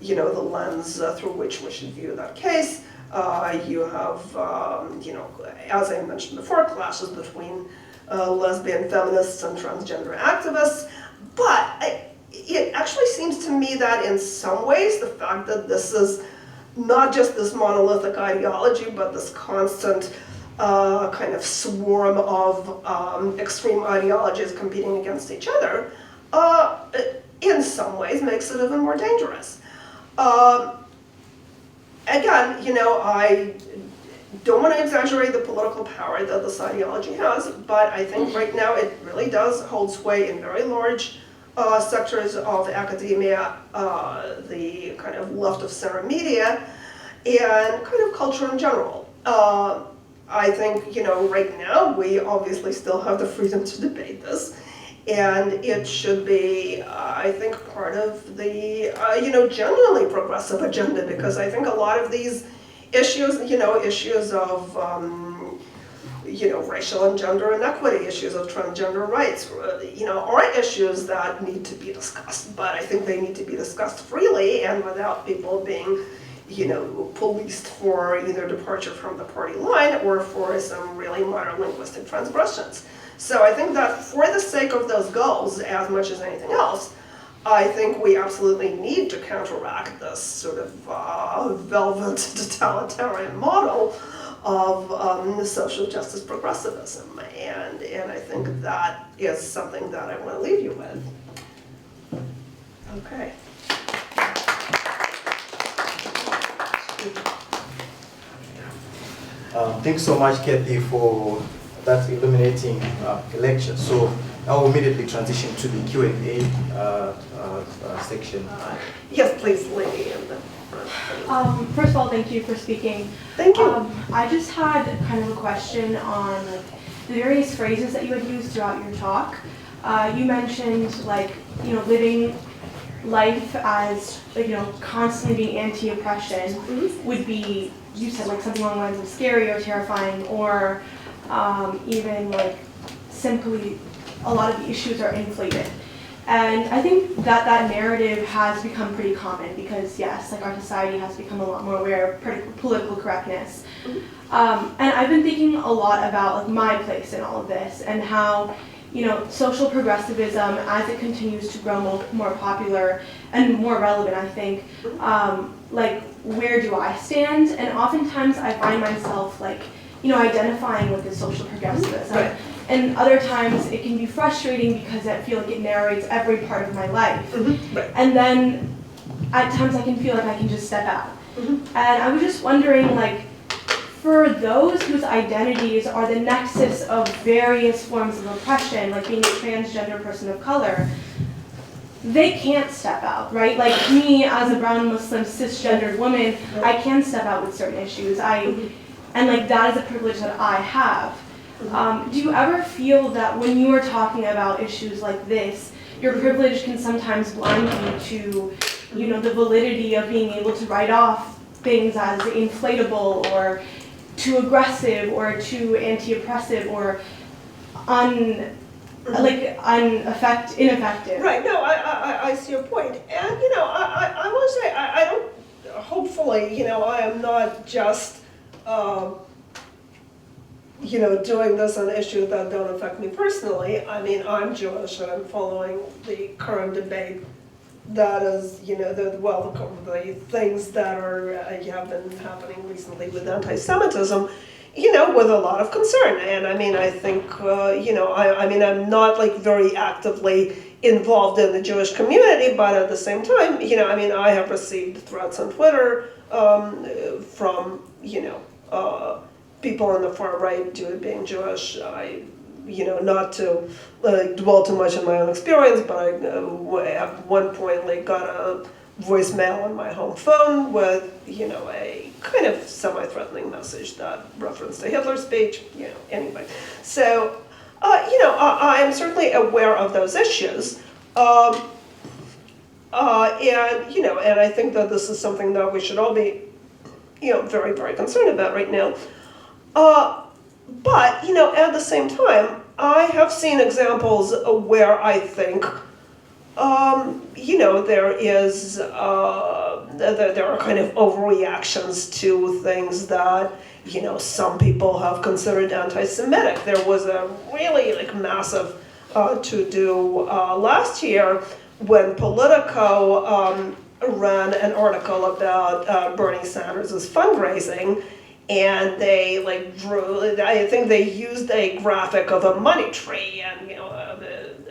the lens through which we should view that case. You have, as I mentioned before, clashes between lesbian feminists and transgender activists. But it actually seems to me that in some ways, the fact that this is not just this monolithic ideology, but this constant kind of swarm of extreme ideologies competing against each other, in some ways makes it even more dangerous. Again, I don't want to exaggerate the political power that this ideology has, but I think right now it really does hold sway in very large sectors of academia, the kind of left of center media, and kind of culture in general. I think, right now we obviously still have the freedom to debate this, and it should be, I think, part of the, genuinely progressive agenda, because I think a lot of these issues, issues of, racial and gender inequity, issues of transgender rights, are issues that need to be discussed, but I think they need to be discussed freely and without people being, policed for either departure from the party line or for some really minor linguistic transgressions. So I think that for the sake of those goals, as much as anything else, I think we absolutely need to counteract this sort of velvet totalitarian model of social justice progressivism. And I think that is something that I want to leave you with. Okay. Thanks so much, Cathy, for that illuminating lecture. So I'll immediately transition to the Q&A section. Yes, please, lady in the front. First of all, thank you for speaking. Thank you. I just had kind of a question on like the various phrases that you had used throughout your talk. You mentioned like, you know, living life as, like, you know, constantly being anti-oppression would be, you said like something along the lines of scary or terrifying, or even like simply a lot of the issues are inflated. And I think that that narrative has become pretty common because, yes, like our society has become a lot more aware of political correctness. And I've been thinking a lot about like my place in all of this and how, you know, social progressivism, as it continues to grow more popular and more relevant, I think, like, where do I stand? And oftentimes I find myself like, you know, identifying with the social progressivism. Right. And other times it can be frustrating because I feel like it narrates every part of my life. Right. And then at times I can feel like I can just step out. And I was just wondering, like, for those whose identities are the nexus of various forms of oppression, like being a transgender person of color, they can't step out, right? Like me, as a brown Muslim cisgendered woman, I can step out with certain issues. And like that is a privilege that I have. Do you ever feel that when you are talking about issues like this, your privilege can sometimes blind you to, you know, the validity of being able to write off things as inflatable or too aggressive or too anti-oppressive or ineffective? Right, no, I see your point. And, you know, I want to say, I don't, hopefully, you know, I am not just, you know, doing this on issues that don't affect me personally. I mean, I'm Jewish and I'm following the current debate that is, you know, the things that are have been happening recently with anti-Semitism, you know, with a lot of concern. And I mean, I think, you know, I mean, I'm not like very actively involved in the Jewish community, but at the same time, you know, I mean, I have received threats on Twitter from, you know, people on the far right due to being Jewish. You know, not to dwell too much on my own experience, but I at one point like got a voicemail on my home phone with, you know, a kind of semi-threatening message that referenced a Hitler speech, you know, anyway. So, you know, I am certainly aware of those issues. And, you know, and I think that this is something that we should all be, you know, very, very concerned about right now. But, you know, at the same time, I have seen examples where I think, you know, there are kind of overreactions to things that, you know, some people have considered anti-Semitic. There was a really like massive to-do last year when Politico ran an article about Bernie Sanders' fundraising. And they like drew, I think they used a graphic of a money tree and, you know,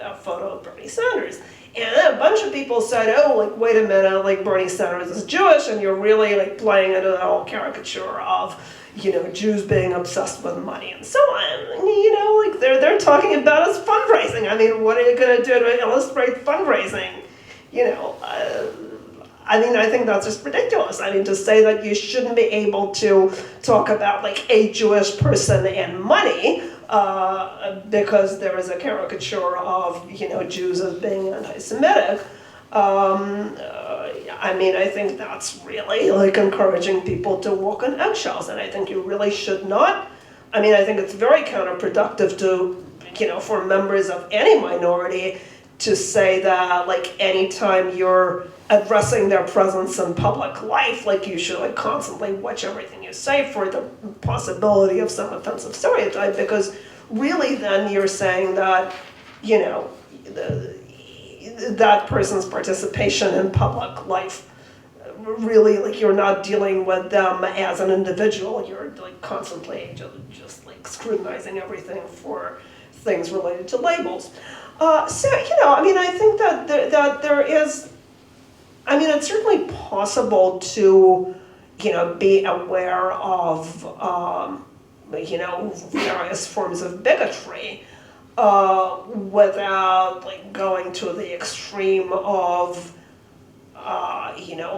a photo of Bernie Sanders. And a bunch of people said, oh, like, wait a minute, like Bernie Sanders is Jewish and you're really like playing into that whole caricature of, you know, Jews being obsessed with money and so on. You know, like they're talking about his fundraising. I mean, what are you gonna do to illustrate fundraising? You know, I mean, I think that's just ridiculous. I mean, to say that you shouldn't be able to talk about like a Jewish person and money because there is a caricature of, you know, Jews as being anti-Semitic. I mean, I think that's really like encouraging people to walk on eggshells, and I think you really should not. I mean, I think it's very counterproductive to, you know, for members of any minority to say that like anytime you're addressing their presence in public life, like you should like constantly watch everything you say for the possibility of some offensive stereotype, because really then you're saying that, you know, that person's participation in public life, really like you're not dealing with them as an individual, you're like constantly just like scrutinizing everything for things related to labels. So, you know, I mean, I think that there is, I mean, it's certainly possible to, you know, be aware of various forms of bigotry, without like going to the extreme of,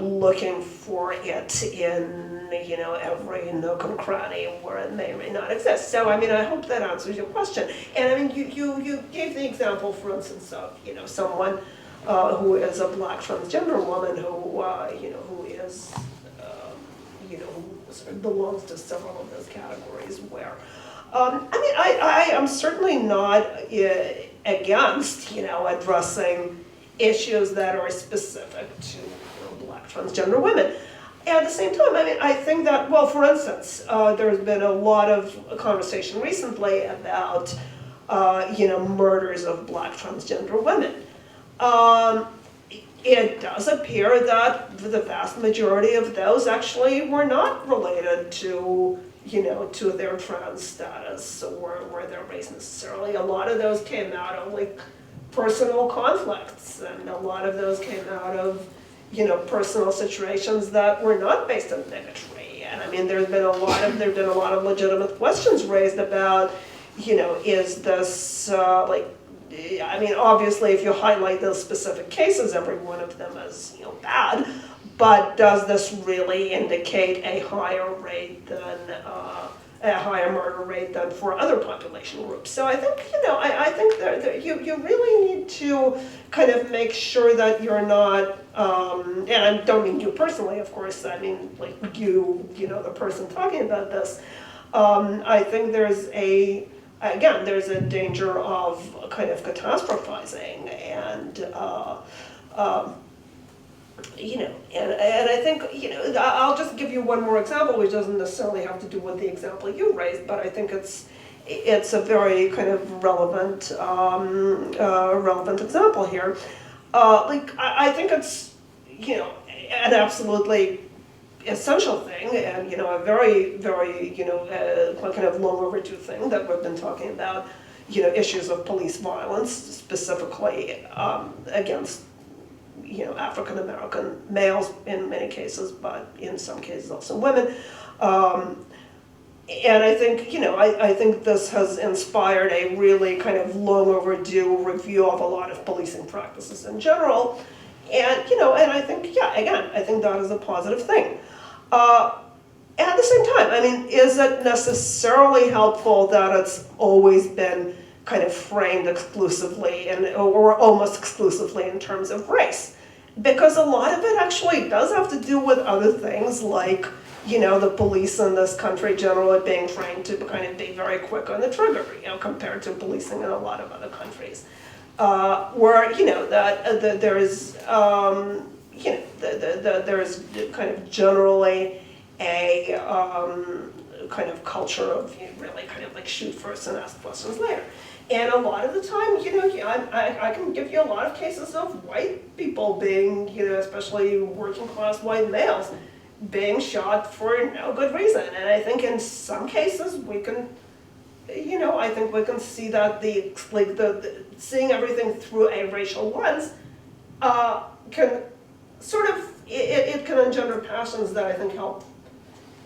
looking for it in, every nook and cranny where it may or may not exist. So, I hope that answers your question. And you gave the example, for instance, of, someone who is a black transgender woman who is, who sort of belongs to several of those categories where, I am certainly not against, addressing issues that are specific to black transgender women. At the same time, I think that, well, for instance, there's been a lot of conversation recently about, murders of black transgender women. It does appear that the vast majority of those actually were not related to, to their trans status or their race necessarily. A lot of those came out of like personal conflicts, and a lot of those came out of, personal situations that were not based on bigotry. And there've been a lot of legitimate questions raised about, is this obviously if you highlight those specific cases, every one of them is, bad, but does this really indicate a higher rate than, a higher murder rate than for other population groups? So I think, I think that you really need to kind of make sure that you're not, and I don't mean you personally, of course, I mean like you, the person talking about this. I think there's a danger of kind of catastrophizing and, and I think, I'll just give you one more example, which doesn't necessarily have to do with the example you raised, but I think it's a very kind of relevant example here. I think it's, an absolutely essential thing, and a very, very, kind of long overdue thing that we've been talking about, issues of police violence, specifically against, African American males in many cases, but in some cases also women. And I think, I think this has inspired a really kind of long overdue review of a lot of policing practices in general. And, and I think, I think that is a positive thing. At the same time, is it necessarily helpful that it's always been kind of framed exclusively or almost exclusively in terms of race? Because a lot of it actually does have to do with other things like, the police in this country generally being trained to kind of be very quick on the trigger, compared to policing in a lot of other countries. Where, that there is, there is kind of generally a kind of culture of really kind of like shoot first and ask questions later. And a lot of the time, I can give you a lot of cases of white people being, especially working class white males, being shot for no good reason. And I think in some cases we can, I think we can see that the seeing everything through a racial lens can sort of, it can engender passions that I think help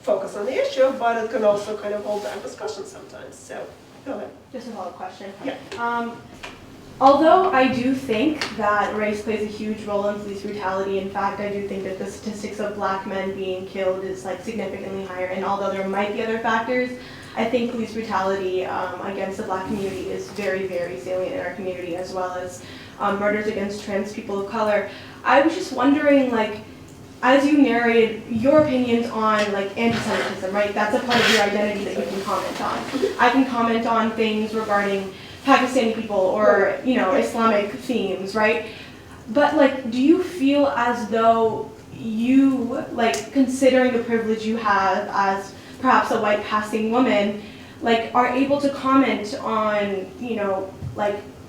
focus on the issue, but it can also kind of hold back discussion sometimes. So, go ahead. Just a follow-up question. Yeah. Although I do think that race plays a huge role in police brutality, in fact, I do think that the statistics of black men being killed is significantly higher, and although there might be other factors, I think police brutality against the black community is very, very salient in our community, as well as murders against trans people of color. I was just wondering, as you narrated your opinions on antisemitism, right? That's a part of your identity that you can comment on. I can comment on things regarding Pakistani people or, Islamic themes, right? But do you feel as though you, considering the privilege you have as perhaps a white passing woman, are able to comment on,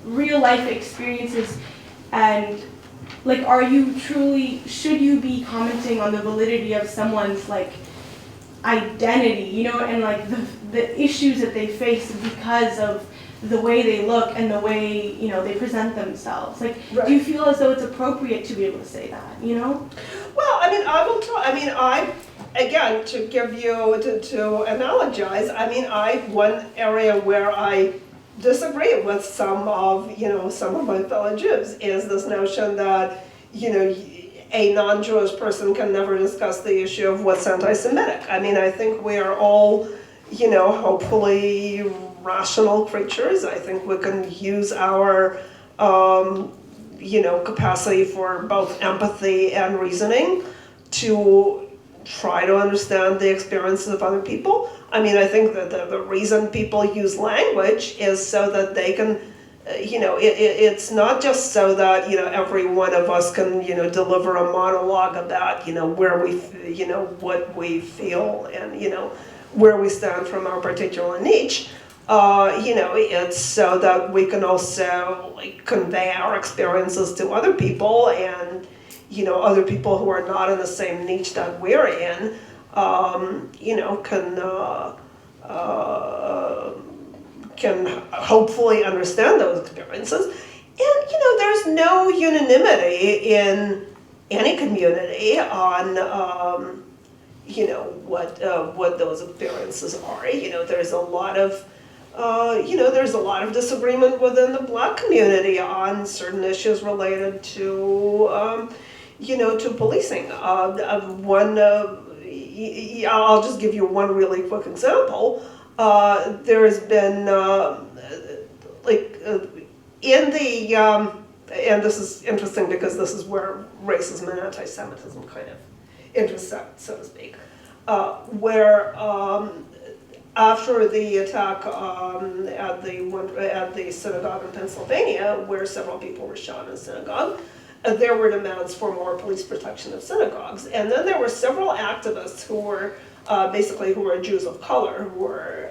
real life experiences, and are you truly, should you be commenting on the validity of someone's identity, and the issues that they face because of the way they look and the way, they present themselves? Right. Do you feel as though it's appropriate to be able to say that, Well, I will tell, again, to give you, to analogize, I mean, one area where I disagree with some of my fellow Jews is this notion that, a non-Jewish person can never discuss the issue of what's anti-Semitic. I mean, I think we are all, hopefully rational creatures. I think we can use our, capacity for both empathy and reasoning to try to understand the experiences of other people. I mean, I think that the reason people use language is so that they can, it's not just so that, every one of us can, deliver a monologue about, where we, what we feel and, where we stand from our particular niche. It's so that we can also convey our experiences to other people and, other people who are not in the same niche that we're in, can hopefully understand those experiences. And, there's no unanimity in any community on, what those experiences are. There's a lot of, there's a lot of disagreement within the Black community on certain issues related to, to policing. I'll just give you one really quick example. There's been, in the, and this is interesting because this is where racism and anti-Semitism kind of intersect, so to speak, where after the attack at the synagogue in Pennsylvania, where several people were shot in a synagogue, there were demands for more police protection of synagogues. And then there were several activists who were who were Jews of color, who were,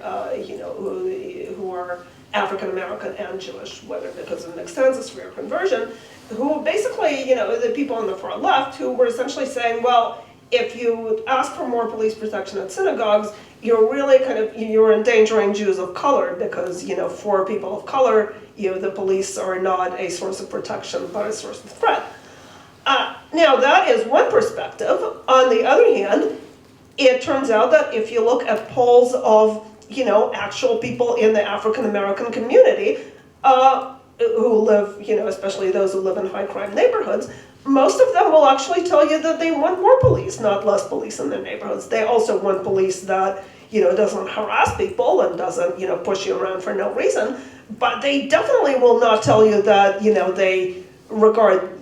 who were African American and Jewish, whether because of mixed ancestry or conversion, who basically, the people on the far left, who were essentially saying, well, if you ask for more police protection at synagogues, you're really you're endangering Jews of color because, for people of color, the police are not a source of protection, but a source of threat. Now, that is one perspective. On the other hand, it turns out that if you look at polls of, actual people in the African American community who live, especially those who live in high crime neighborhoods, most of them will actually tell you that they want more police, not less police in their neighborhoods. They also want police that, doesn't harass people and doesn't, push you around for no reason. But they definitely will not tell you that, they regard,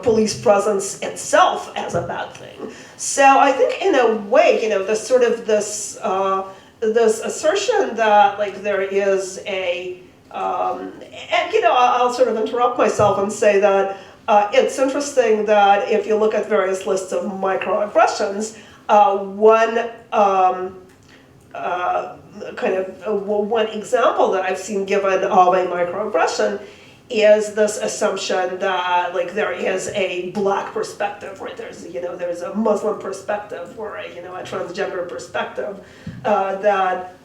police presence itself as a bad thing. So I think in a way, this sort of this assertion that there is a, and I'll sort of interrupt myself and say that it's interesting that if you look at various lists of microaggressions, one one example that I've seen given of a microaggression is this assumption that there is a Black perspective, right? There's there's a Muslim perspective or a transgender perspective that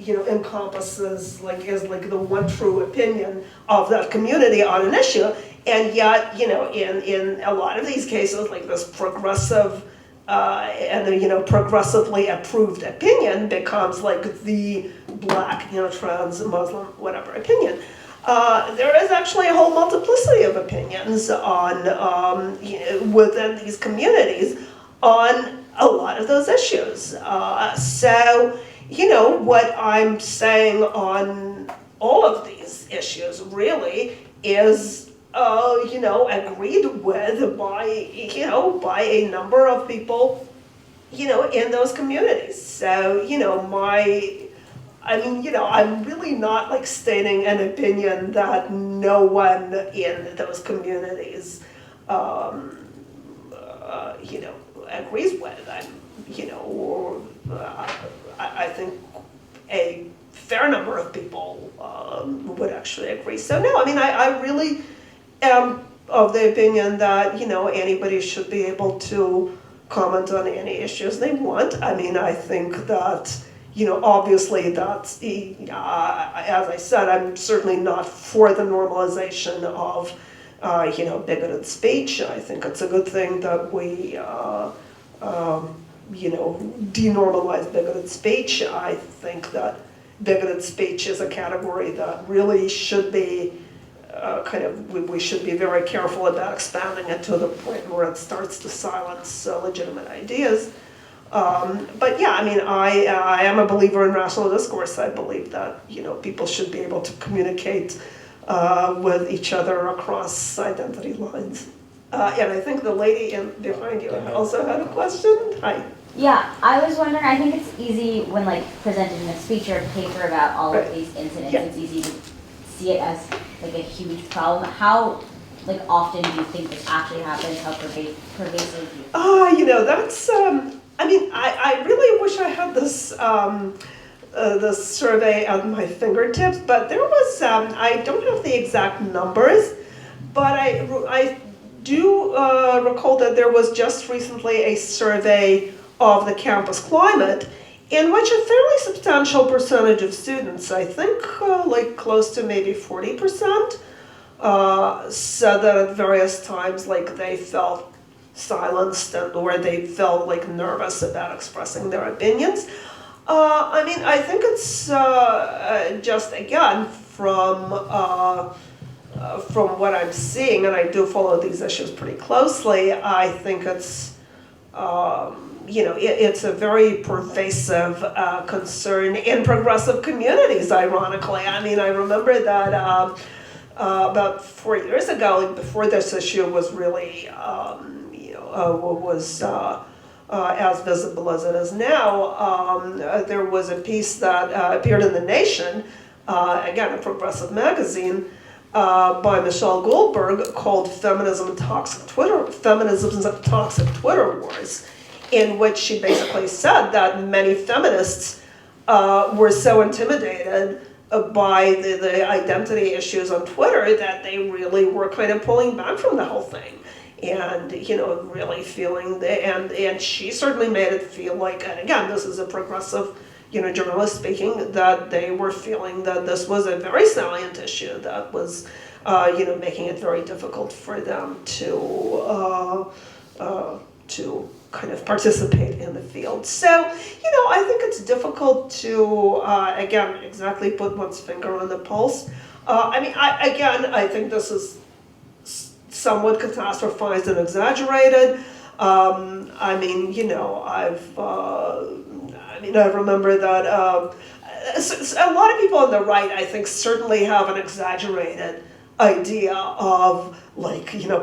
encompasses is the one true opinion of that community on an issue, and yet in a lot of these cases this progressive and progressively approved opinion becomes the Black trans Muslim whatever opinion. There is actually a whole multiplicity of opinions on within these communities on a lot of those issues. So what I'm saying on all of these issues really is agreed with by a number of people in those communities. So I'm really not stating an opinion that no one in those communities, agrees with. I think a fair number of people would actually agree. So no, I really am of the opinion that anybody should be able to comment on any issues they want. I think that. Obviously that's, as I said, I'm certainly not for the normalization of, bigoted speech. I think it's a good thing that we, denormalize bigoted speech. I think that bigoted speech is a category that really should be we should be very careful about expanding it to the point where it starts to silence legitimate ideas. But yeah, I mean, I am a believer in rational discourse. I believe that, people should be able to communicate with each other across identity lines. And I think the lady behind you also had a question. Hi. Yeah, I was wondering, I think it's easy when presented in a speech or a paper about all of these incidents, it's easy to see it as a huge problem. How often do you think this actually happens? How pervasive do you think? That's, I really wish I had this this survey at my fingertips, but there was, I don't have the exact numbers, but I do recall that there was just recently a survey of the campus climate in which a fairly substantial percentage of students, I think close to maybe 40%, said that at various times they felt silenced or they felt nervous about expressing their opinions. I think it's just again from what I'm seeing, and I do follow these issues pretty closely. I think it's it's a very pervasive concern in progressive communities. Ironically, I remember that about 4 years ago, before this issue was really as visible as it is now, there was a piece that appeared in The Nation, again, a progressive magazine, by Michelle Goldberg called Feminism's Toxic Twitter Wars, in which she basically said that many feminists were so intimidated by the identity issues on Twitter that they really were kind of pulling back from the whole thing. And, really feeling and she certainly made it feel like, and again, this is a progressive, journalist speaking, that they were feeling that this was a very salient issue that was, making it very difficult for them to kind of participate in the field. So, I think it's difficult to, again, exactly put one's finger on the pulse. I think this is somewhat catastrophized and exaggerated. I remember that a lot of people on the right, I think, certainly have an exaggerated idea of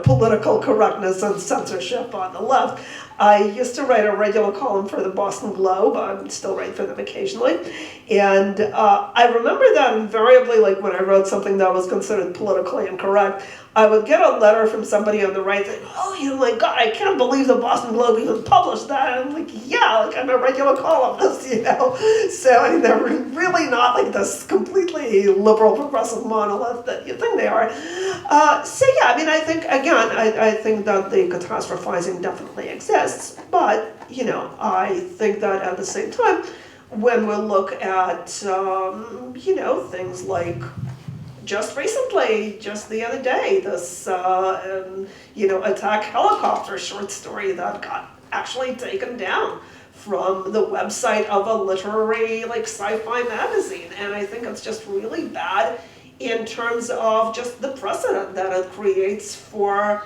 political correctness and censorship on the left. I used to write a regular column for the Boston Globe. I still write for them occasionally. And I remember that invariably, when I wrote something that was considered politically incorrect, I would get a letter from somebody on the right saying, oh, my God, I can't believe the Boston Globe even published that. And I'm yeah, I'm a regular columnist, So, they're really not this completely liberal progressive monolith that you think they are. I think, again, I think that the catastrophizing definitely exists. But, I think that at the same time, when we look at, things like just recently, just the other day, this, attack helicopter short story that got actually taken down from the website of a literary, sci-fi magazine. And I think it's just really bad in terms of just the precedent that it creates for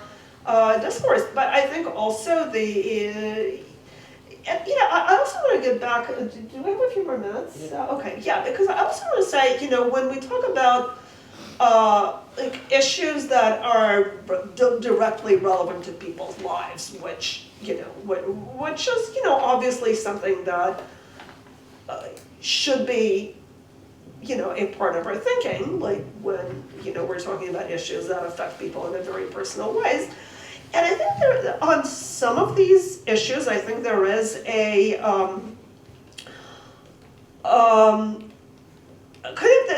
discourse. But I think also I also want to get back, do we have a few more minutes? Yeah. Okay, yeah, because I also want to say, when we talk about issues that are directly relevant to people's lives, which is, obviously something that should be, a part of our thinking, when, we're talking about issues that affect people in a very personal ways. And I think on some of these issues, I think there is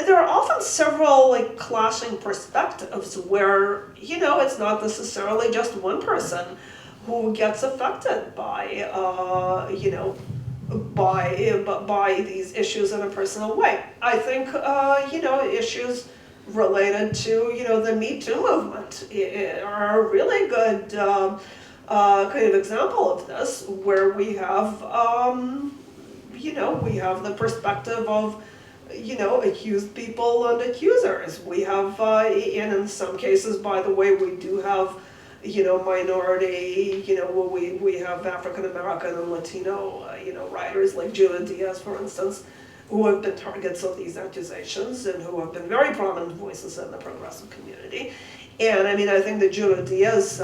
there are often several clashing perspectives where it's not necessarily just one person who gets affected by by these issues in a personal way. I think issues related to the Me Too movement are a really good kind of example of this, where we have, we have the perspective of, accused people and accusers. We have, and in some cases, by the way, we do have, minority, we have African American and Latino, writers like Judah Diaz, for instance, who have been targets of these accusations and who have been very prominent voices in the progressive community. And I mean, I think the Judah Diaz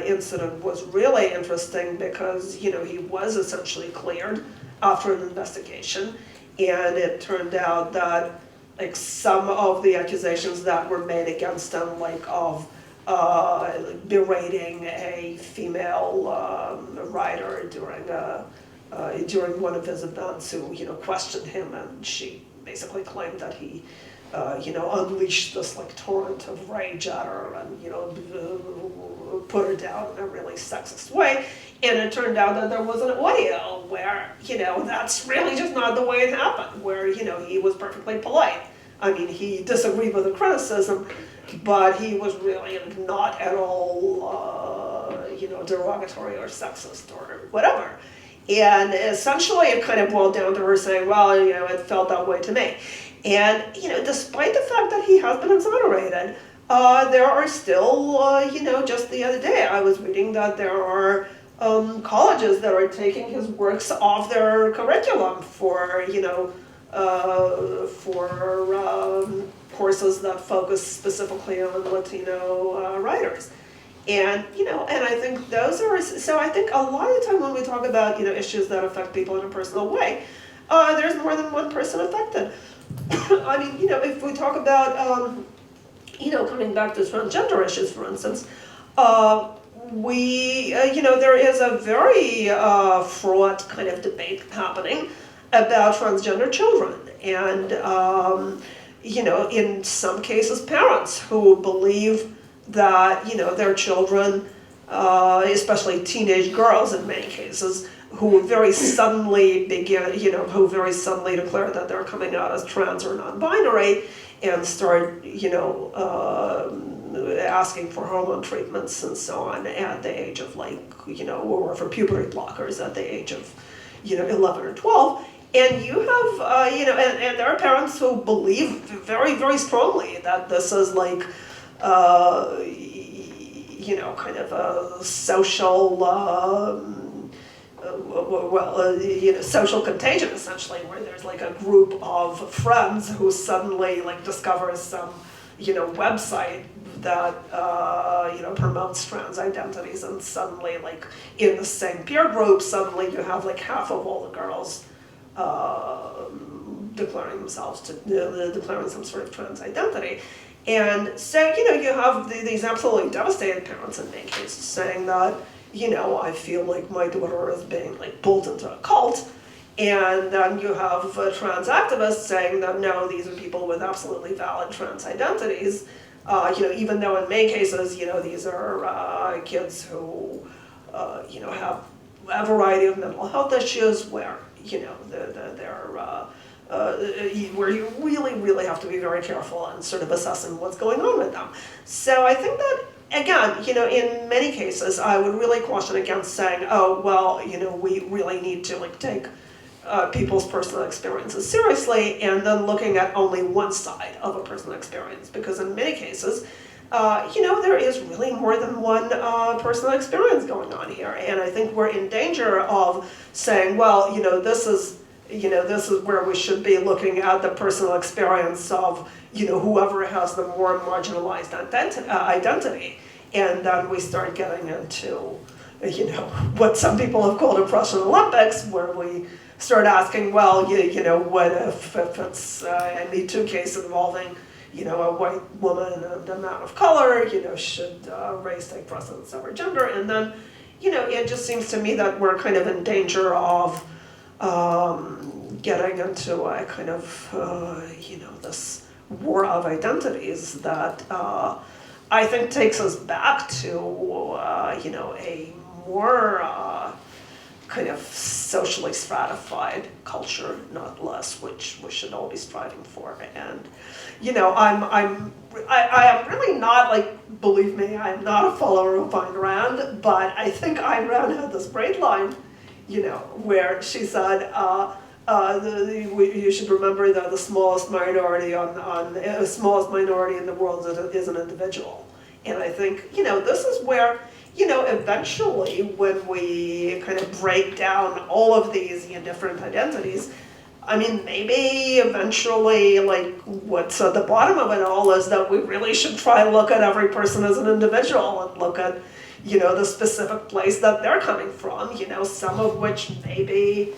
incident was really interesting because, he was essentially cleared after an investigation. And it turned out that, like, some of the accusations that were made against him, like of berating a female writer during one of his events who, questioned him, and she basically claimed that he, unleashed this like torrent of rage at her and, put her down in a really sexist way. And it turned out that there was an audio where, that's really just not the way it happened, where, he was perfectly polite. I mean, he disagreed with the criticism, but he was really not at all, derogatory or sexist or whatever. And essentially it kind of boiled down to her saying, well, it felt that way to me. And, despite the fact that he has been exonerated, there are still, just the other day I was reading that there are colleges that are taking his works off their curriculum for, courses that focus specifically on Latino writers. And, and I think those are, so I think a lot of the time when we talk about, issues that affect people in a personal way, there's more than one person affected. I mean, if we talk about, coming back to transgender issues, for instance, there is a very fraught kind of debate happening about transgender children. And, in some cases, parents who believe that, their children, especially teenage girls in many cases, who very suddenly who very suddenly declare that they're coming out as trans or non-binary and start, asking for hormone treatments and so on at the age of or for puberty blockers at the age of, 11 or 12. And you have, and there are parents who believe very, very strongly that this is like, kind of a social, social contagion, essentially, where there's like a group of friends who suddenly discovers some, website that, promotes trans identities, and suddenly, in the same peer group, suddenly you have half of all the girls declaring some sort of trans identity. And so, you have these absolutely devastated parents in many cases saying that, I feel like my daughter is being pulled into a cult. And then you have trans activists saying that no, these are people with absolutely valid trans identities. Even though in many cases, these are kids who, have a variety of mental health issues where, where you really, really have to be very careful and sort of assessing what's going on with them. So I think that, again, in many cases, I would really caution against saying, oh, well, we really need to take people's personal experiences seriously and then looking at only one side of a personal experience. Because in many cases, there is really more than one personal experience going on here. And I think we're in danger of saying, well, this is where we should be looking at the personal experience of, whoever has the more marginalized identity. And then we start getting into, what some people have called oppression Olympics, where we start asking, well, what if it's a Me Too case involving, a white woman and a man of color, should race take precedence over gender? And then, it just seems to me that we're kind of in danger of getting into a kind of, this war of identities that I think takes us back to, a more kind of socially stratified culture, not less, which we should all be striving for. And, I am really not believe me, I'm not a follower of Ayn Rand, but I think Ayn Rand had this great line, where she said, you should remember that the smallest minority smallest minority in the world is an individual. And I think, this is where, eventually when we kind of break down all of these different identities, I mean, maybe eventually, like, what's at the bottom of it all is that we really should try and look at every person as an individual and look at, the specific place that they're coming from, some of which maybe,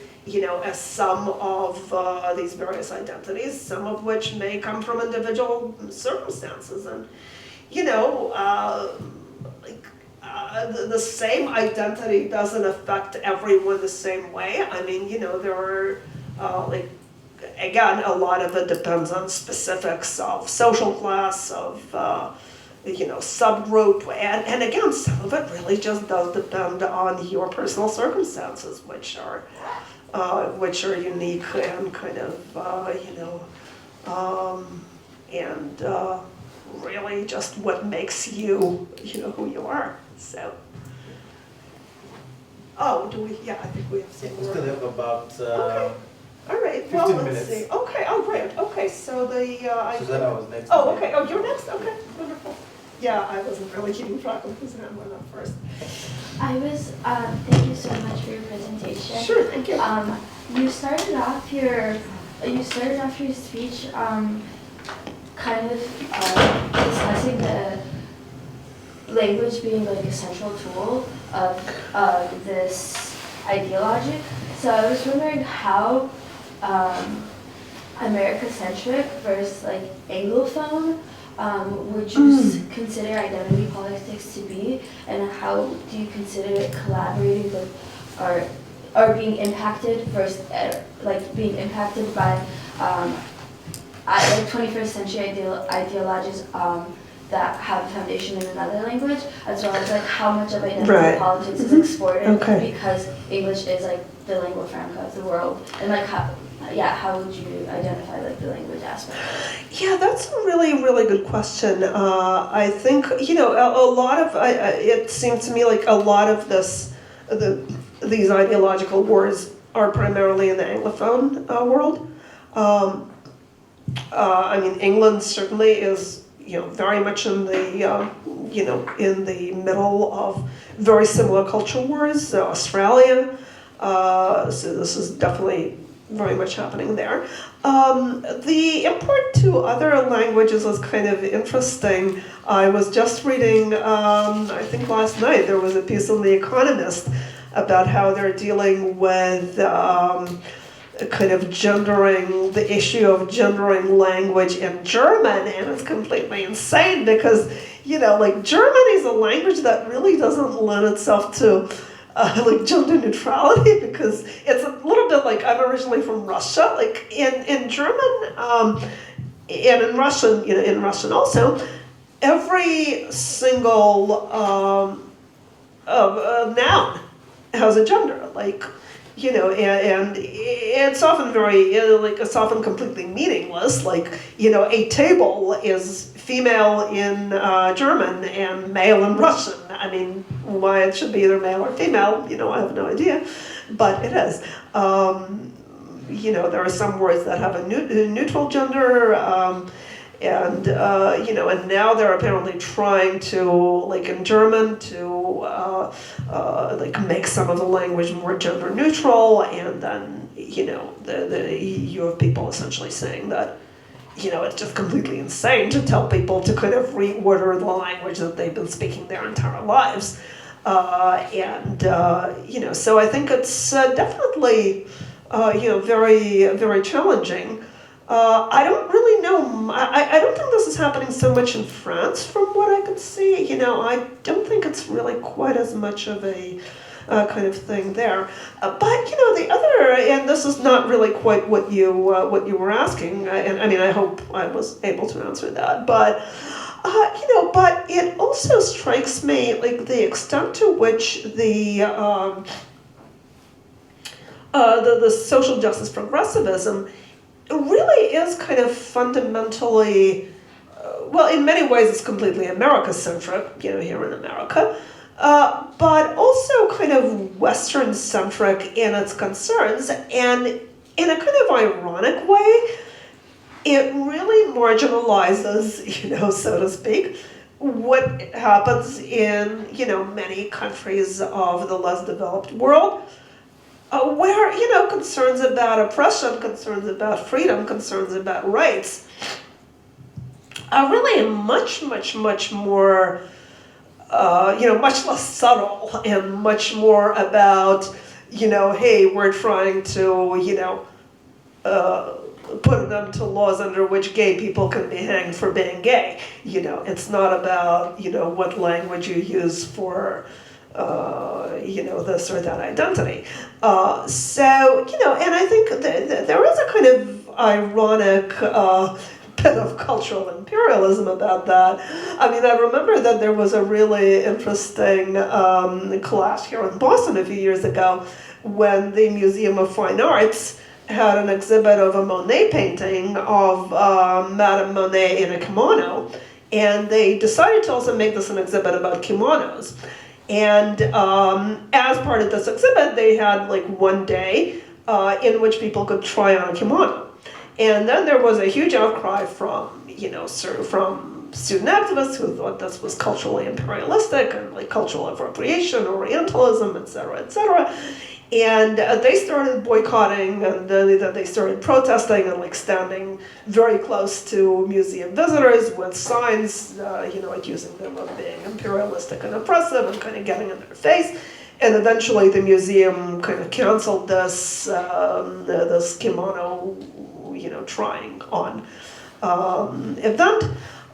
as some of these various identities, some of which may come from individual circumstances. And, the same identity doesn't affect everyone the same way. I mean, there are, again, a lot of it depends on specifics of social class, of, subgroup, and again, some of it really just does depend on your personal circumstances, which are unique and kind of, really just what makes you, who you are. So. Oh, do we? Yeah, I think we have some more. It's going to have about. Okay. All right. Well, 15 let's minutes. see. Okay. Oh, great. Okay. So the. Susanna was next. Oh, okay. Oh, you're next. Okay. Wonderful. Yeah, I wasn't really keeping track of whose hand went up first. I was, thank you so much for your presentation. Sure. Thank you. You started off your speech, kind of discussing the language being like a central tool of this ideology. So I was wondering how America-centric versus like Anglophone would you consider identity politics to be, and how do you consider it collaborating with or being impacted versus being impacted by like 21st century ideologies that have a foundation in another language, as well as like how much of identity politics is exported because English is like the lingua franca of the world, and like how would you identify like the language aspect? Yeah, that's a really, really good question. I think, a lot of, it seems to me like a lot of these ideological wars are primarily in the Anglophone world. I mean, England certainly is, very much in the, in the middle of very similar culture wars. Australia, so this is definitely very much happening there. The import to other languages is kind of interesting. I was just reading, I think last night, there was a piece in The Economist about how they're dealing with kind of the issue of gendering language in German, and it's completely insane because, German is a language that really doesn't lend itself to gender neutrality, because it's a little bit like, I'm originally from Russia, like in German, and in Russian also, every single noun has a gender, and it's often it's often completely meaningless, a table is female in German and male in Russian. I mean, why it should be either male or female, I have no idea, but it is. There are some words that have a neutral gender, and now they're apparently trying to, in German, to make some of the language more gender neutral, and then, you have people essentially saying that, it's just completely insane to tell people to kind of reorder the language that they've been speaking their entire lives. So I think it's definitely, very, very challenging. I don't really know, I don't think this is happening so much in France from what I could see. I don't think it's really quite as much of a kind of thing there. But, the other, and this is not really quite what you were asking, and I mean, I hope I was able to answer that, but, but it also strikes me, the extent to which the social justice progressivism really is kind of fundamentally well, in many ways it's completely America-centric, here in America, but also kind of Western-centric in its concerns, and in a kind of ironic way, it really marginalizes, so to speak, what happens in, many countries of the less developed world, where, concerns about oppression, concerns about freedom, concerns about rights are really much, much, much more, much less subtle and much more about, hey, we're trying to, put an end to laws under which gay people can be hanged for being gay. It's not about, what language you use for, this or that identity. And I think there is a kind of ironic bit of cultural imperialism about that. I mean, I remember that there was a really interesting clash here in Boston a few years ago when the Museum of Fine Arts had an exhibit of a Monet painting of Madame Monet in a kimono, and they decided to also make this an exhibit about kimonos. And as part of this exhibit, they had like one day in which people could try on a kimono. And then there was a huge outcry from, from student activists who thought this was culturally imperialistic and like cultural appropriation, Orientalism, et cetera, et cetera. And they started boycotting, and then they started protesting and like standing very close to museum visitors with signs, accusing them of being imperialistic and oppressive and kind of getting in their face. And eventually the museum kind of canceled this this kimono, trying on event.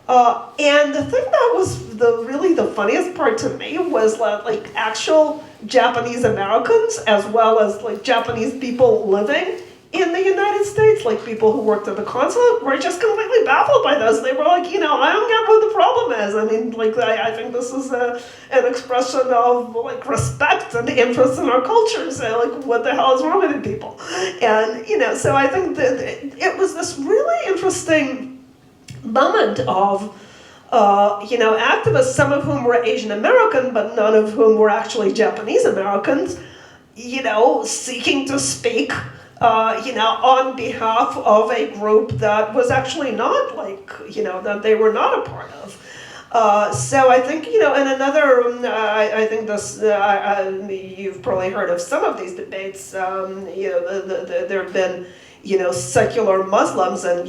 And the thing that was really the funniest part to me was that like actual Japanese Americans, as well as like Japanese people living in the United States, like people who worked at the consulate, were just completely baffled by this. They were like, I don't get what the problem is. I mean, like, I think this is an expression of like respect and interest in our cultures. Like, what the hell is wrong with you people? And, so I think that it was this really interesting moment of activists, some of whom were Asian American, but none of whom were actually Japanese Americans, seeking to speak, on behalf of a group that was actually not that they were not a part of. So I think, and another, I think this, you've probably heard of some of these debates, there have been, secular Muslims and,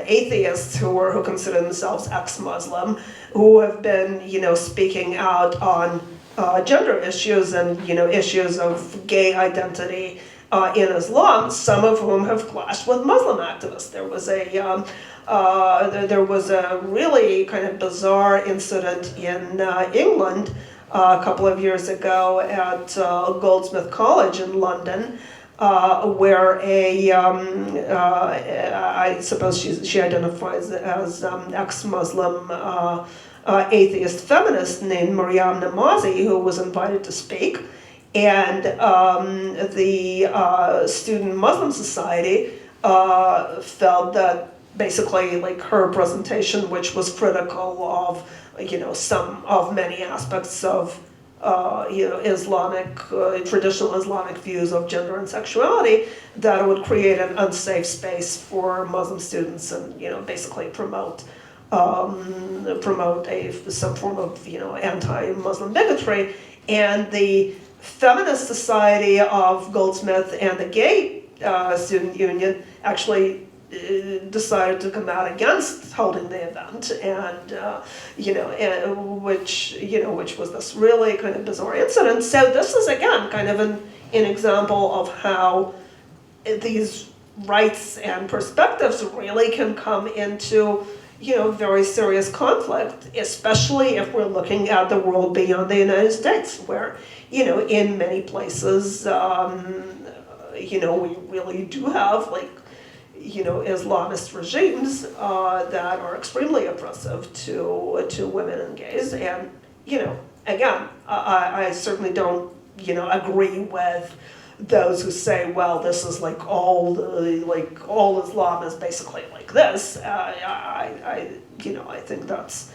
atheists who consider themselves ex-Muslim, who have been, speaking out on gender issues and, issues of gay identity in Islam, some of whom have clashed with Muslim activists. There was a really kind of bizarre incident in England a couple of years ago at Goldsmith College in London, where I suppose she identifies as ex-Muslim atheist feminist named Maryam Namazi, who was invited to speak. And the Student Muslim Society felt that basically like her presentation, which was critical of, many aspects of Islamic, traditional Islamic views of gender and sexuality, that it would create an unsafe space for Muslim students and, basically promote some form of, anti-Muslim bigotry. And the Feminist Society of Goldsmith and the Gay Student Union actually decided to come out against holding the event, and which was this really kind of bizarre incident. So this is again kind of an example of how these rights and perspectives really can come into very serious conflict, especially if we're looking at the world beyond the United States, where in many places we really do have Islamist regimes that are extremely oppressive to women and gays. And again, I certainly don't agree with those who say, well, this is like all Islam is basically like this. I think that's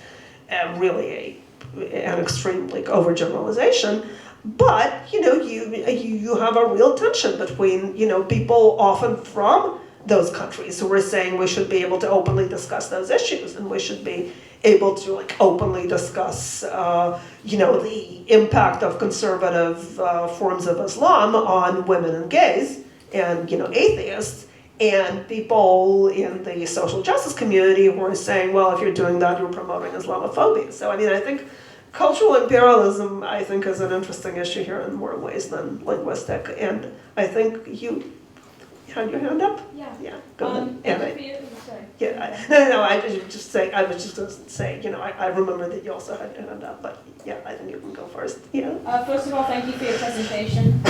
really an extreme overgeneralization. But you have a real tension between people often from those countries who are saying we should be able to openly discuss those issues, and we should be able to openly discuss the impact of conservative forms of Islam on women and gays and atheists, and people in the social justice community who are saying, well, if you're doing that, you're promoting Islamophobia. So I think cultural imperialism, I think, is an interesting issue here in more ways than linguistic. And I think you had your hand up? Yeah. Yeah, go ahead. Sorry. Yeah, no, I was just going to say, I remember that you also had your hand up, but yeah, I think you can go first. Yeah. First of all, thank you for your presentation.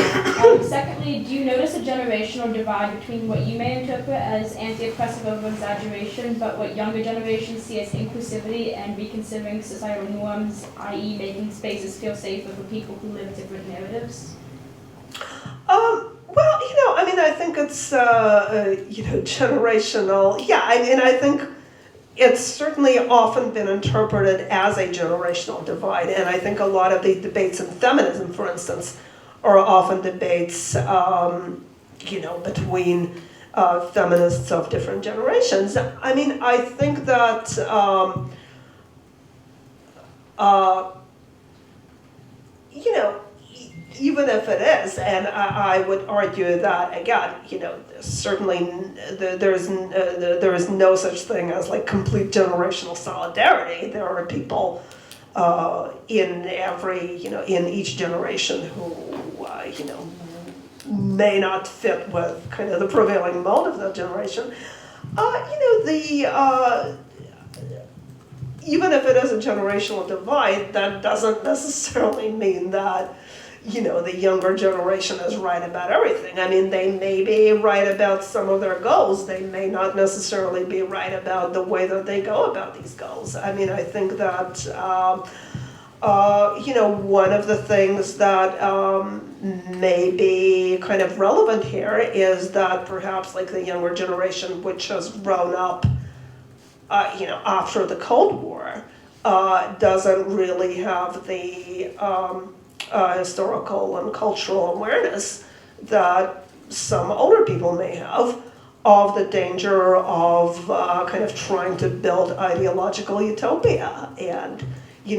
Secondly, do you notice a generational divide between what you may interpret as anti-oppressive over-exaggeration, but what younger generations see as inclusivity and reconsidering societal norms, i.e. making spaces feel safer for people who live different narratives? Well, I think it's, generational. Yeah, I think it's certainly often been interpreted as a generational divide, and I think a lot of the debates in feminism, for instance, are often debates, between feminists of different generations. I think that, even if it is, and I would argue that, again, certainly there is no such thing as complete generational solidarity. There are people in in each generation who, may not fit with kind of the prevailing mode of that generation. Even if it is a generational divide, that doesn't necessarily mean that the younger generation is right about everything. They may be right about some of their goals. They may not necessarily be right about the way that they go about these goals. I think that, one of the things that may be kind of relevant here is that perhaps the younger generation, which has grown up, after the Cold War, doesn't really have the historical and cultural awareness that some older people may have of the danger of kind of trying to build ideological utopia, and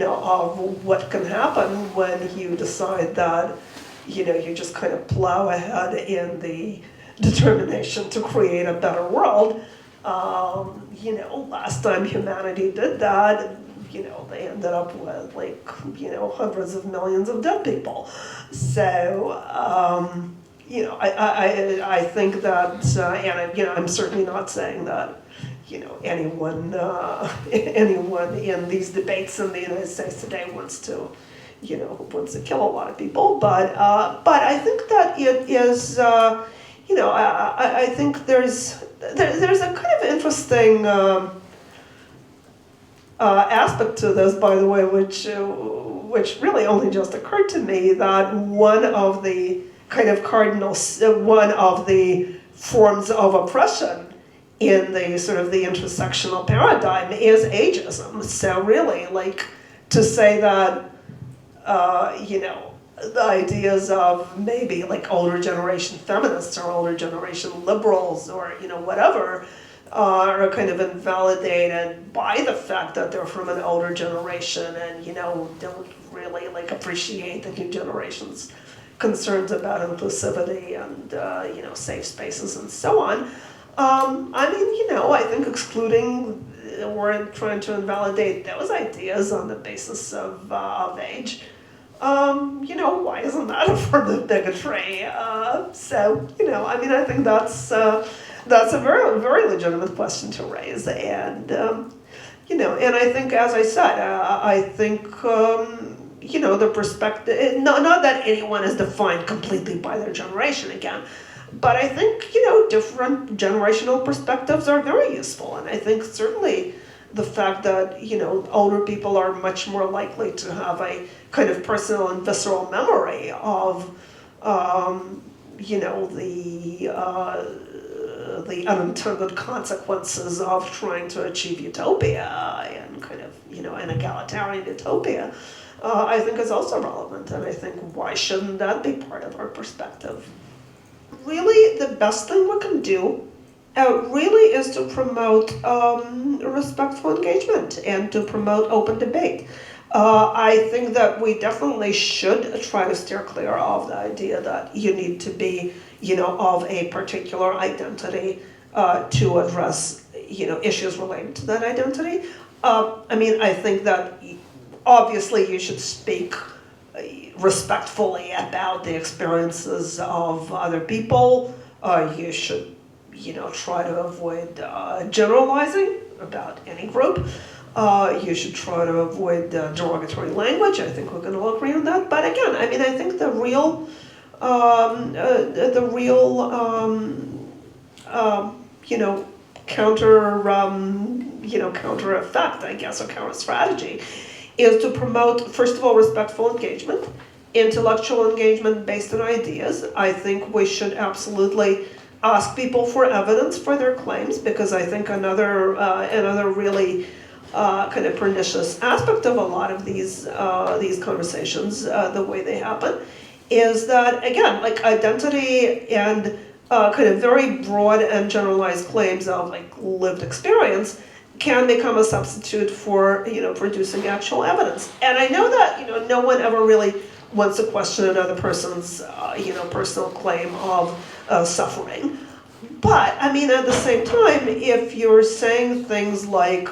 of what can happen when you decide that you just kind of plow ahead in the determination to create a better world. Last time humanity did that, they ended up with hundreds of millions of dead people. So, I think that, and I'm certainly not saying that, anyone in these debates in the United States today wants to kill a lot of people. But I think that it is, I think there's a kind of interesting aspect to this, by the way, which really only just occurred to me, that one of the kind of one of the forms of oppression in the sort of the intersectional paradigm is ageism. So really, to say that, the ideas of maybe older generation feminists or older generation liberals or whatever are kind of invalidated by the fact that they're from an older generation and don't really appreciate the new generation's concerns about inclusivity and safe spaces and so on. I think excluding or trying to invalidate those ideas on the basis of age, why isn't that a form of bigotry? I think that's a very, very legitimate question to raise, and and I think, as I said, I think the perspective. Not that anyone is defined completely by their generation again, but I think different generational perspectives are very useful, and I think certainly the fact that older people are much more likely to have a kind of personal and visceral memory of the unintended consequences of trying to achieve utopia and kind of, an egalitarian utopia, I think is also relevant. And I think, why shouldn't that be part of our perspective? Really, the best thing we can do really is to promote respectful engagement and to promote open debate. I think that we definitely should try to steer clear of the idea that you need to be, of a particular identity to address, issues related to that identity. I think that obviously you should speak respectfully about the experiences of other people. You should, try to avoid generalizing about any group. You should try to avoid derogatory language. I think we can all agree on that. But again, I think the real counter effect, I guess, or counter strategy, is to promote, first of all, respectful engagement, intellectual engagement based on ideas. I think we should absolutely ask people for evidence for their claims, because I think another really kind of pernicious aspect of a lot of these conversations, the way they happen, is that, again, like identity and kind of very broad and generalized claims of like lived experience can become a substitute for, producing actual evidence. And I know that, no one ever really wants to question another person's, personal claim of suffering. But, at the same time, if you're saying things like,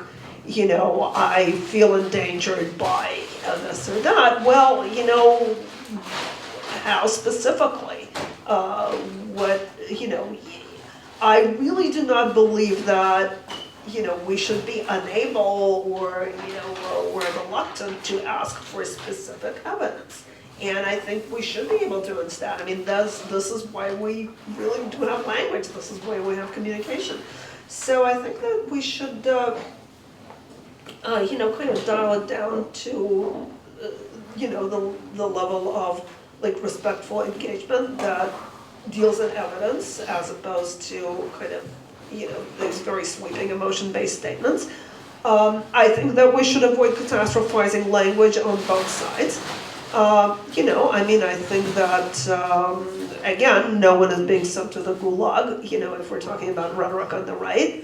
I feel endangered by this or that, well, how specifically? I really do not believe that, we should be unable or reluctant to ask for specific evidence. And I think we should be able to instead. This is why we really do have language. This is why we have communication. So I think that we should, kind of dial it down to, the level of like respectful engagement that deals in evidence, as opposed to kind of, these very sweeping emotion-based statements. I think that we should avoid catastrophizing language on both sides. I think that, again, no one is being sent to the gulag, if we're talking about rhetoric on the right.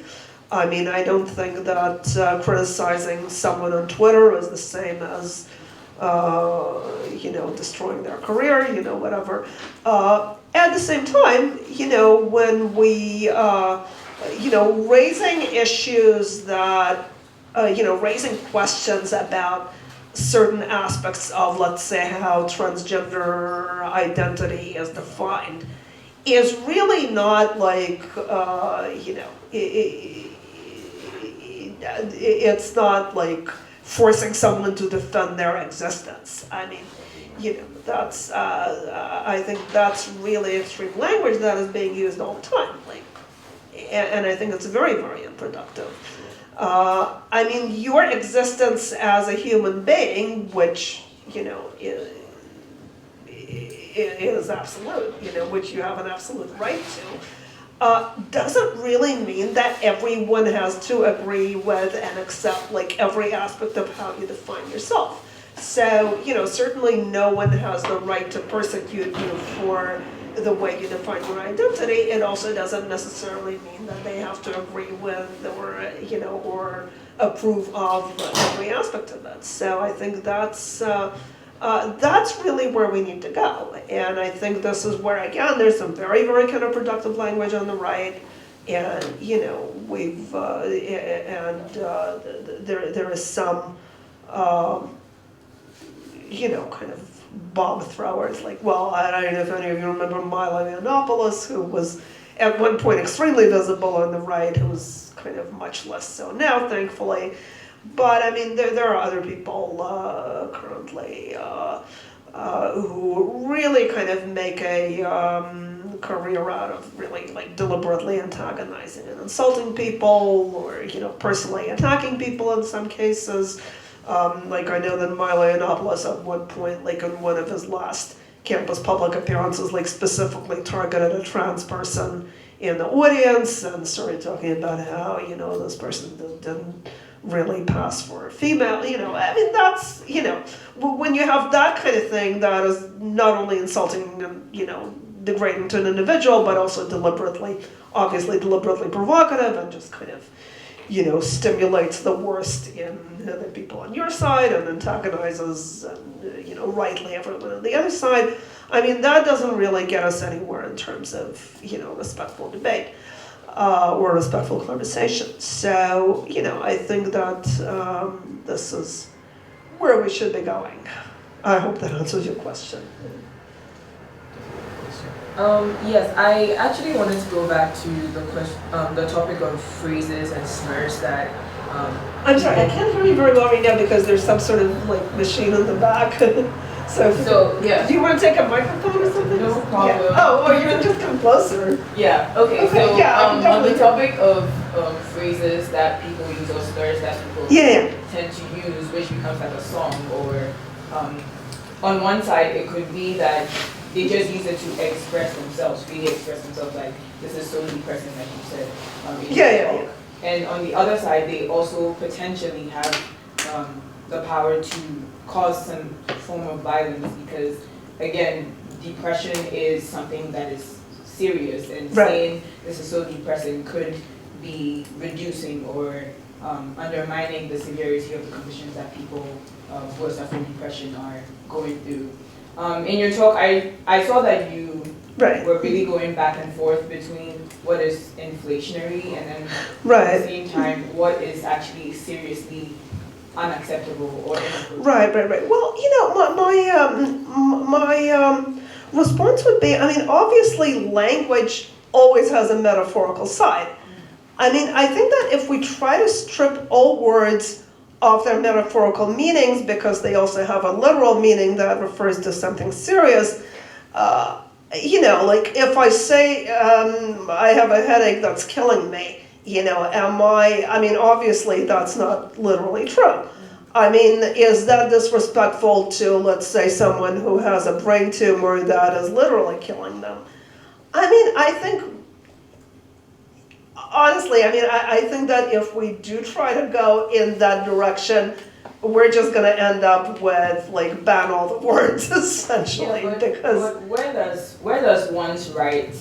I don't think that criticizing someone on Twitter is the same as, destroying their career, whatever. At the same time, when we, raising issues that, raising questions about certain aspects of, let's say, how transgender identity is defined, is really not like, it's not like forcing someone to defend their existence. That's, I think that's really extreme language that is being used all the time. And I think it's very, very unproductive. Your existence as a human being, which, is absolute, which you have an absolute right to, doesn't really mean that everyone has to agree with and accept like every aspect of how you define yourself. So, certainly no one has the right to persecute you for the way you define your identity. It also doesn't necessarily mean that they have to agree with or approve of every aspect of it. So I think that's really where we need to go. And I think this is where, again, there's some very, very counterproductive language on the right. And, we've, there is some, kind of bomb throwers, like, well, I don't know if any of you remember Milo Yiannopoulos, who was at one point extremely visible on the right, who was kind of much less so now, thankfully. But there are other people currently who really kind of make a career out of really like deliberately antagonizing and insulting people, or personally attacking people in some cases. I know that Milo Yiannopoulos at one point, like in one of his last campus public appearances, like specifically targeted a trans person in the audience and started talking about how, this person didn't really pass for a female, I mean, that's, when you have that kind of thing, that is not only insulting and, degrading to an individual, but also obviously deliberately provocative and just kind of, stimulates the worst in the people on your side and antagonizes, rightly everyone on the other side. I mean, that doesn't really get us anywhere in terms of, respectful debate or respectful conversation. So, I think that this is where we should be going. I hope that answers your question. Yes, I actually wanted to go back to the topic of phrases and slurs that. I'm sorry, I can't hear you very well right now because there's some sort of machine in the back. So yeah. Do you want to take a microphone or something? No problem. Yeah. Oh, you can just come closer. Yeah. Okay. So yeah, on the topic of phrases that people use or slurs that people tend to use, which becomes like a song, or on one side it could be that they just use it to express themselves, really express themselves, like this is so depressing, like you said. Yeah. And on the other side, they also potentially have the power to cause some form of violence because, again, depression is something that is serious, and saying this is so depressing could be reducing or undermining the severity of the conditions that people who are suffering depression are going through. In your talk, I saw that you were really going back and forth between what is inflationary and then at the same time what is actually seriously unacceptable or inappropriate. Right. Well, my response would be, I mean, obviously language always has a metaphorical side. I mean, I think that if we try to strip all words of their metaphorical meanings because they also have a literal meaning that refers to something serious, like if I say I have a headache that's killing me, I mean, obviously that's not literally true. I mean, is that disrespectful to, let's say, someone who has a brain tumor that is literally killing them? I mean, I think, honestly, I think that if we do try to go in that direction, we're just going to end up with, ban all the words, essentially. But where does one's right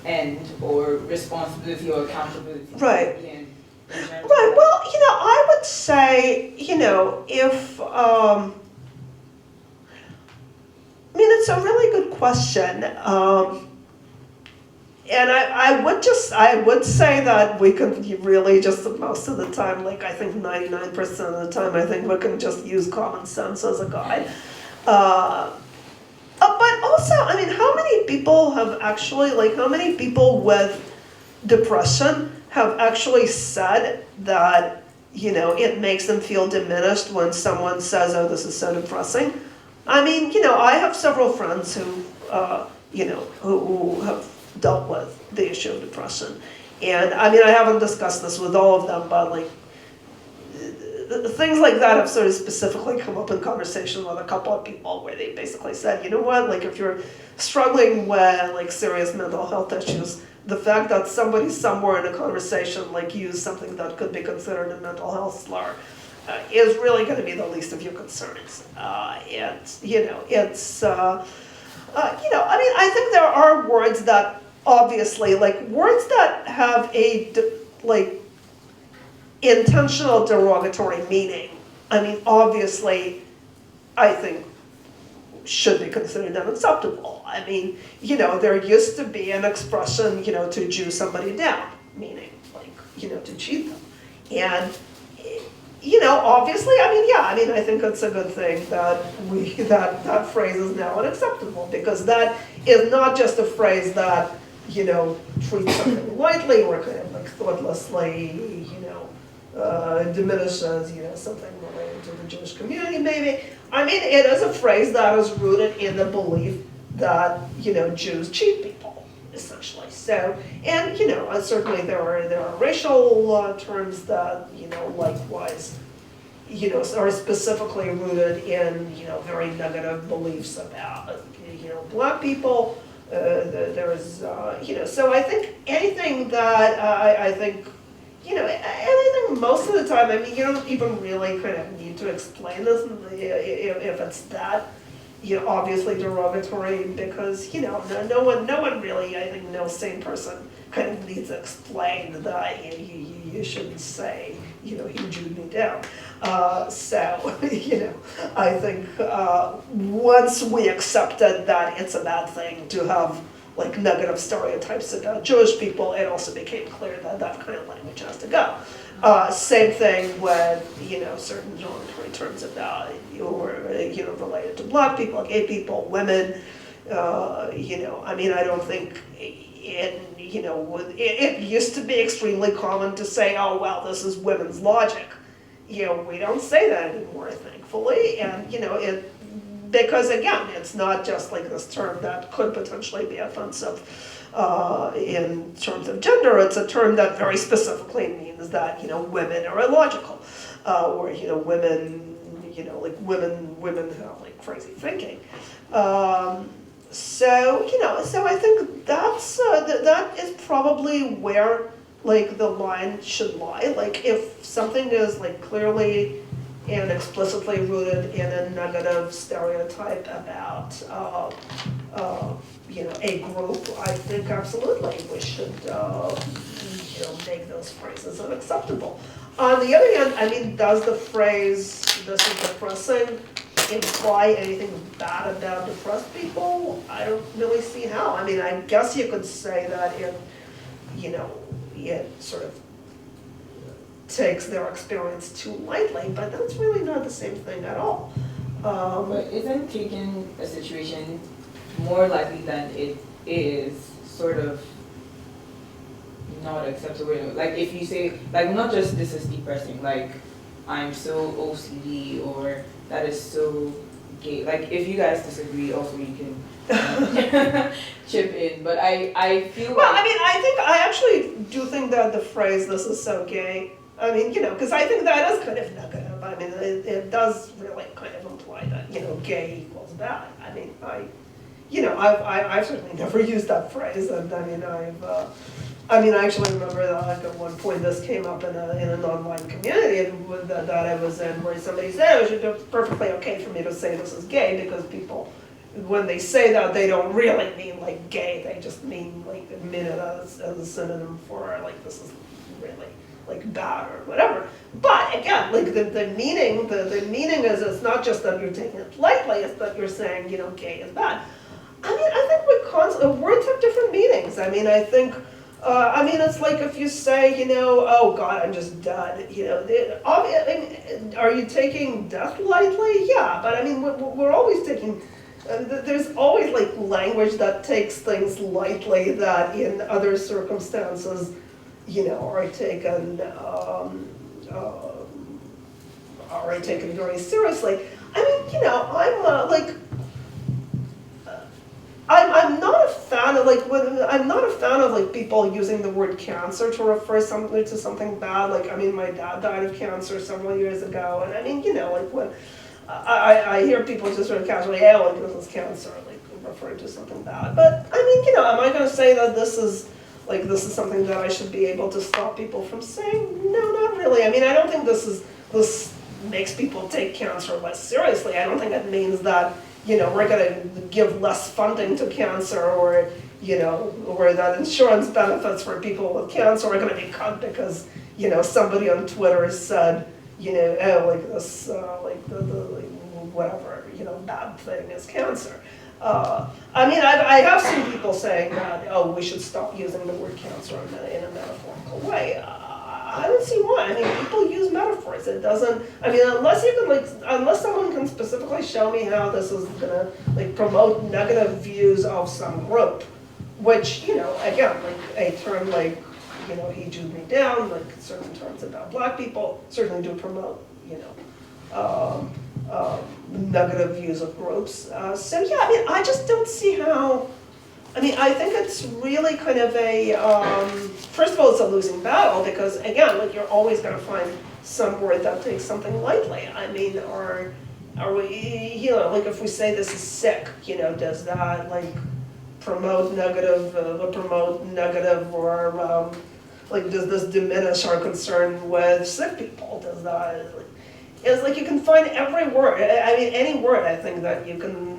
end, or responsibility or accountability begin? Right, well, I would say, if, it's a really good question. And I would say that we could really just, most of the time, I think 99% of the time, I think we can just use common sense as a guide. But also, how many people have actually, how many people with depression have actually said that, it makes them feel diminished when someone says, oh, this is so depressing? I have several friends who, who have dealt with the issue of depression. And, I haven't discussed this with all of them, but, things like that have sort of specifically come up in conversation with a couple of people where they basically said, you know what, if you're struggling with, serious mental health issues, the fact that somebody somewhere in a conversation, used something that could be considered a mental health slur is really going to be the least of your concerns. And, it's, I think there are words that obviously, words that have a, intentional derogatory meaning, obviously, I think should be considered unacceptable. There used to be an expression, to Jew somebody down, meaning, to cheat them. And, obviously, I think it's a good thing that that phrase is now unacceptable, because that is not just a phrase that, treats something lightly or kind of thoughtlessly, diminishes, something related to the Jewish community, maybe. It is a phrase that is rooted in the belief that, Jews cheat people, essentially. So, and, certainly there are racial terms that, likewise, you know, are specifically rooted in, you know, very negative beliefs about, you know, black people. There's, you know, so I think anything that I think, you know, anything most of the time, I mean, you don't even really kind of need to explain this if it's that, you know, obviously derogatory, because, you know, no one really, I think no sane person kind of needs to explain that you shouldn't say, you know, he Jewed me down. So, you know, I think once we accepted that it's a bad thing to have like negative stereotypes about Jewish people, it also became clear that that kind of language has to go. Same thing with, you know, certain derogatory terms about, or, you know, related to black people, gay people, women. You know, I mean, I don't think you know, it used to be extremely common to say, oh, well, this is women's logic. You know, we don't say that anymore, thankfully, and, you know, because again, it's not just like this term that could potentially be offensive in terms of gender, it's a term that very specifically means that, you know, women are illogical, or, you know, women, you know, like women have like crazy thinking. So, you know, so I think that's, that is probably where, like, the line should lie. Like, if something is, like, clearly and explicitly rooted in a negative stereotype about, you know, a group, I think absolutely we should, you know, make those phrases unacceptable. On the other hand, I mean, does the phrase, this is depressing, imply anything bad about depressed people? I don't really see how. I mean, I guess you could say that it, you know, it sort of takes their experience too lightly, but that's really not the same thing at all. But isn't taking a situation more likely than it is sort of not acceptable? Like if you say, like not just this is depressing, like I'm so OCD or that is so gay. Like if you guys disagree, also you can chip in. But I feel well, like, I mean, I actually do think that the phrase "this is so gay," I mean, you know, because I think that is kind of negative. I mean, it does really kind of imply that, you know, gay equals bad. I mean, you know, I've certainly never used that phrase, and I mean, I actually remember that like at one point this came up in an online community that I was in, where somebody said it was perfectly okay for me to say this is gay, because people, when they say that, they don't really mean like gay, they just mean like mean it as a synonym for like this is really like bad or whatever. But again, like the meaning is it's not just that you're taking it lightly, it's that you're saying, you know, gay is bad. I mean, I think words have different meanings. I mean, I think. I mean, it's like if you say, you know, oh God, I'm just dead, you know, I mean, are you taking death lightly? Yeah, but I mean, we're always taking, there's always like language that takes things lightly that in other circumstances, you know, are taken very seriously. I mean, you know, I'm not a fan of like people using the word cancer to refer to something bad. Like, I mean, my dad died of cancer several years ago, and I mean, you know, like when I hear people just sort of casually, yeah, like this is cancer, like referring to something bad. But I mean, you know, am I going to say that this is something that I should be able to stop people from saying? No, not really. I mean, I don't think this makes people take cancer less seriously. I don't think it means that, you know, we're going to give less funding to cancer, or, you know, or that insurance benefits for people with cancer are going to be cut because, you know, somebody on Twitter said, you know, oh, like this, like the whatever, you know, bad thing is cancer. I mean, I have seen people saying that, oh, we should stop using the word cancer in a metaphorical way. I don't see why. I mean, people use metaphors. It doesn't, I mean, unless someone can specifically show me how this is gonna like promote negative views of some group, which, you know, again, like a term like, you know, he Jewed me down, like certain terms about black people certainly do promote, you know, negative views of groups. So yeah, I mean, I just don't see how. I mean, I think it's really kind of a, first of all, it's a losing battle because, again, like you're always going to find some word that takes something lightly. I mean, are we, you know, like if we say this is sick, you know, does that like promote negative, or like does this diminish our concern with sick people? Does that, like, it's like you can find every word, I mean, any word I think that you can,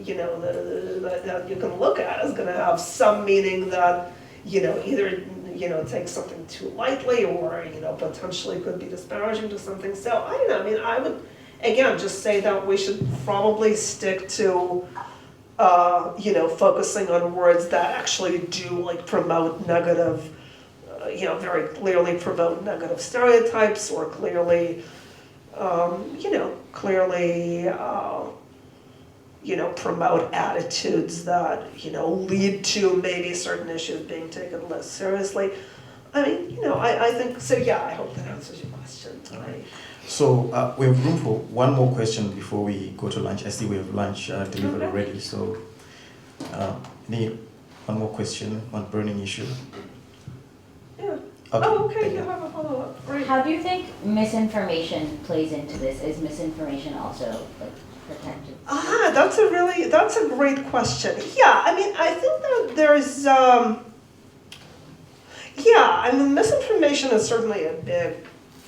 you know, that you can look at is gonna have some meaning that, you know, either, you know, takes something too lightly or, you know, potentially could be disparaging to something. So I don't know, I mean, I would, again, just say that we should probably stick to, you know, focusing on words that actually do like promote negative, you know, very clearly promote negative stereotypes or clearly, you know, you know, promote attitudes that, you know, lead to maybe certain issues being taken less seriously. I mean, you know, I think, so yeah, I hope that answers your question. So we have room for one more question before we go to lunch. I see we have lunch delivered already, so need one more question, one burning issue. Yeah. Okay. Oh, okay, you have a follow-up, great. How do you think misinformation plays into this? Is misinformation also like protected? That's a great question. Yeah, I mean, I think that there's, yeah, I mean, misinformation is certainly a big,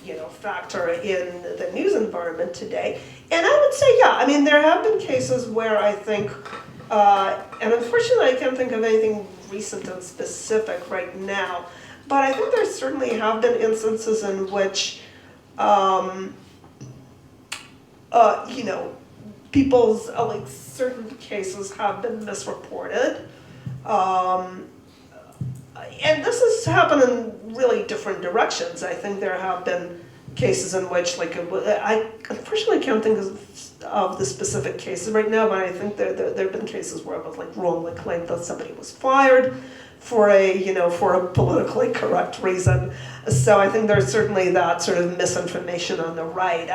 you know, factor in the news environment today. And I would say, yeah, I mean, there have been cases where I think, and unfortunately I can't think of anything recent and specific right now, but I think there certainly have been instances in which, you know, people's, like, certain cases have been misreported. And this has happened in really different directions. I think there have been cases in which, like, I unfortunately can't think of the specific cases right now, but I think there have been cases where it was, like, wrongly claimed that somebody was fired for a, you know, for a politically correct reason. So I think there's certainly that sort of misinformation on the right.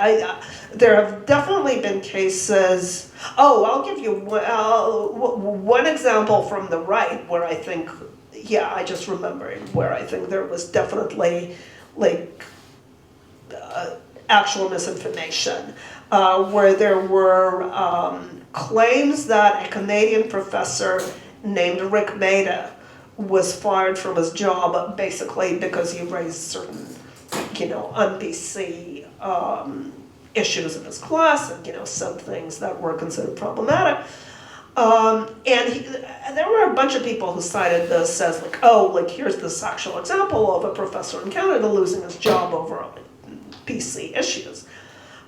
There have definitely been cases, I'll give you one example from the right where I think, yeah, I just remembered where I think there was definitely, like, actual misinformation, where there were claims that a Canadian professor named Rick Maida was fired from his job basically because he raised certain, you know, un-PC issues in his class and, you know, some things that were considered problematic. And there were a bunch of people who cited this as like, like here's this actual example of a professor in Canada losing his job over PC issues.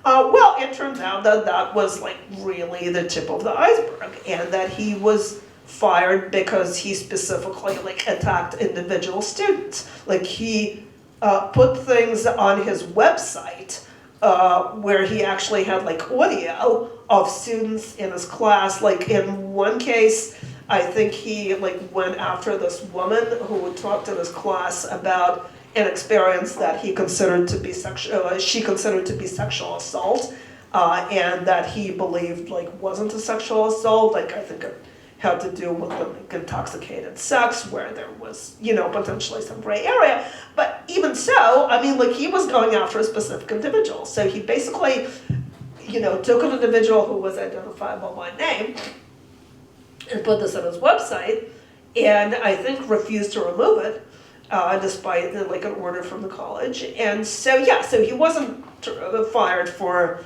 Well, it turns out that that was like really the tip of the iceberg, and that he was fired because he specifically like attacked individual students. Like he put things on his website where he actually had like audio of students in his class. Like in one case, I think he like went after this woman who would talk to his class about an experience that he considered to be she considered to be sexual assault, and that he believed like wasn't a sexual assault. Like I think it had to do with like intoxicated sex, where there was, you know, potentially some gray area. But even so, I mean, like he was going after a specific individual. So he basically, you know, took an individual who was identifiable by name and put this on his website, and I think refused to remove it, despite like an order from the college. And so, yeah, so he wasn't fired for,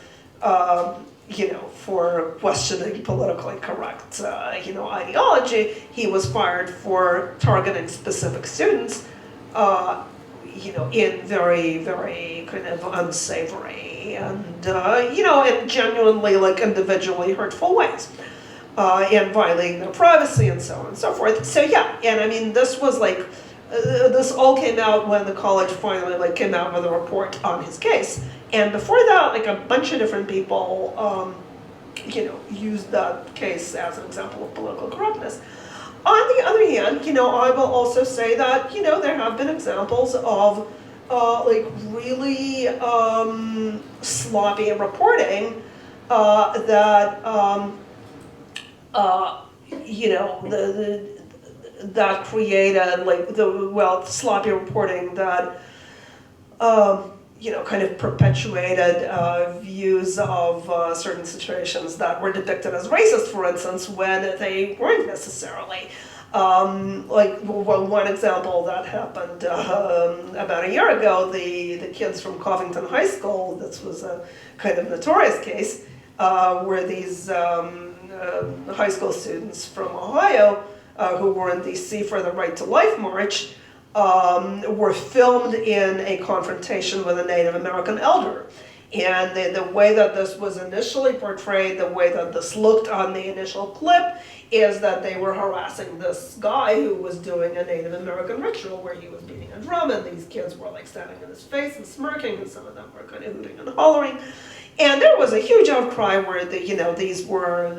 you know, for questioning politically correct, you know, ideology. He was fired for targeting specific students, you know, in very, very kind of unsavory and, you know, in genuinely like individually hurtful ways, and violating their privacy and so on and so forth. So yeah, and I mean, this was like, this all came out when the college finally like came out with a report on his case. And before that, like a bunch of different people, you know, used that case as an example of political correctness. On the other hand, you know, I will also say that, you know, there have been examples of like really sloppy reporting that, you know, that created like sloppy reporting that kind of perpetuated views of certain situations that were depicted as racist, for instance, when they weren't necessarily. Like one example that happened about a year ago, the kids from Covington High School, this was a kind of notorious case, where these high school students from Ohio who were in DC for the Right to Life March were filmed in a confrontation with a Native American elder. And the way that this was initially portrayed, the way that this looked on the initial clip, is that they were harassing this guy who was doing a Native American ritual where he was beating a drum, and these kids were like standing in his face and smirking, and some of them were kind of hooting and hollering. And there was a huge outcry where these were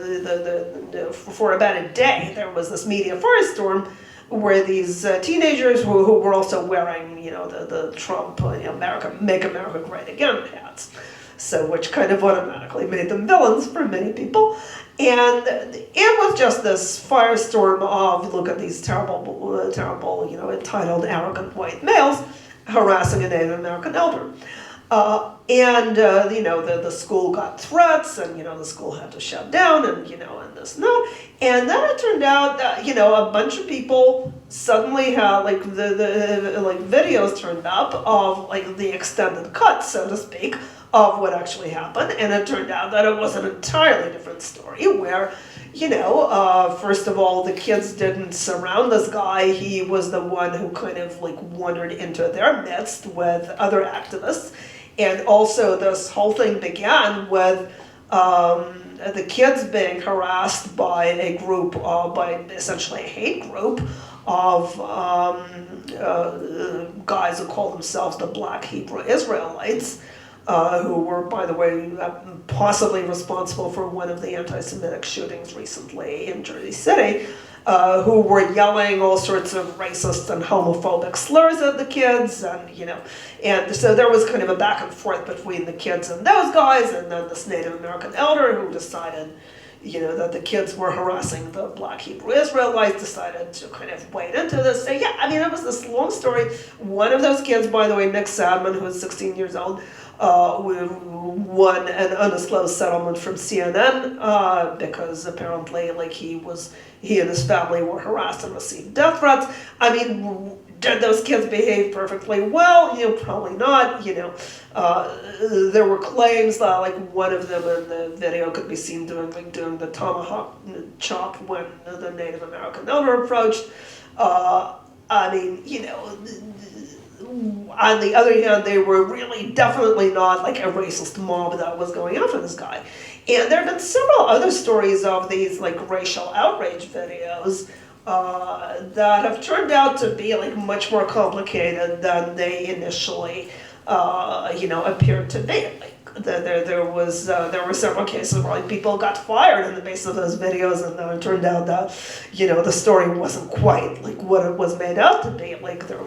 for about a day. There was this media firestorm where these teenagers who were also wearing the Trump America Make America Great Again hats, so which kind of automatically made them villains for many people. And it was just this firestorm of, look at these terrible, entitled, arrogant white males harassing a Native American elder. The school got threats, and the school had to shut down, and and this and that. And then it turned out that a bunch of people suddenly had the videos turned up of the extended cut, so to speak, of what actually happened. And it turned out that it was an entirely different story where first of all, the kids didn't surround this guy. He was the one who kind of wandered into their midst with other activists. And also this whole thing began with the kids being harassed by a group, by essentially a hate group of guys who call themselves the Black Hebrew Israelites, who were, by the way, possibly responsible for one of the anti-Semitic shootings recently in Jersey City, who were yelling all sorts of racist and homophobic slurs at the kids, and so there was kind of a back and forth between the kids and those guys, and then this Native American elder who decided, that the kids were harassing the Black Hebrew Israelites, decided to kind of wade into this. So it was this long story. One of those kids, by the way, Nick Sadman, who was 16 years old, won an undisclosed settlement from CNN because apparently he and his family were harassed and received death threats. Did those kids behave perfectly well? Probably not. There were claims that one of them in the video could be seen doing the tomahawk chop when the Native American elder approached. On the other hand, they were really definitely not a racist mob that was going after this guy. And there have been several other stories of these racial outrage videos that have turned out to be much more complicated than they initially appeared to be. There were several cases where people got fired on the basis of those videos, and then it turned out that the story wasn't quite what it was made out to be. There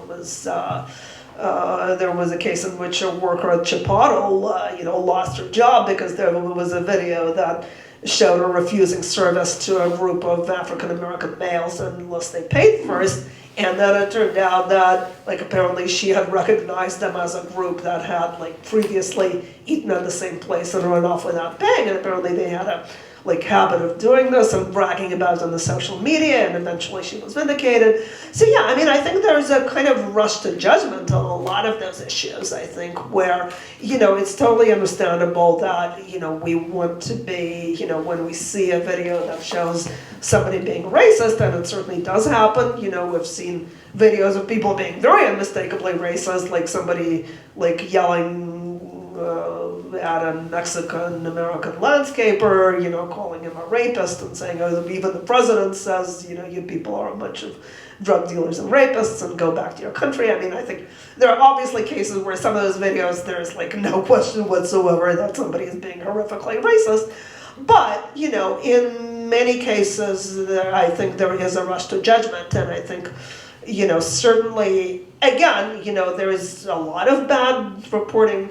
was a case in which a worker at Chipotle lost her job because there was a video that showed her refusing service to a group of African American males unless they paid first. And then it turned out that, apparently she had recognized them as a group that had, previously eaten at the same place and run off without paying. And apparently they had a, habit of doing this and bragging about it on the social media, and eventually she was vindicated. So I think there's a kind of rush to judgment on a lot of those issues, I think, where, it's totally understandable that, we want to be, when we see a video that shows somebody being racist, and it certainly does happen, we've seen videos of people being very unmistakably racist, somebody, yelling at a Mexican-American landscaper, calling him a rapist and saying, oh, even the president says, you people are a bunch of drug dealers and rapists and go back to your country. I think there are obviously cases where some of those videos, there's no question whatsoever that somebody is being horrifically racist. But, in many cases, I think there is a rush to judgment, and I think, certainly, again, there is a lot of bad reporting.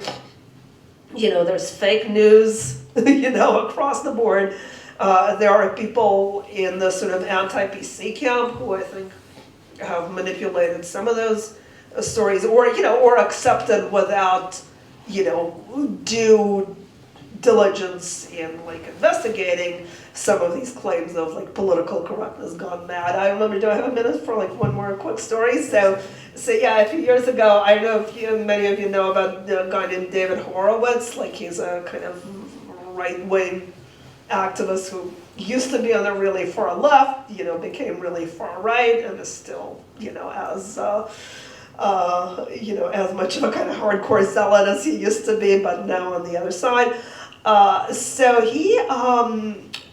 There's fake news, across the board. There are people in the sort of anti-PC camp who I think have manipulated some of those stories, or accepted without due diligence in like investigating some of these claims of like political correctness gone mad. I remember, do I have a minute for like one more quick story? So yeah, a few years ago, I don't know if many of you know about a guy named David Horowitz. Like he's a kind of right-wing activist who used to be on the really far left, became really far right, and is still, as much of a kind of hardcore zealot as he used to be, but now on the other side. So he,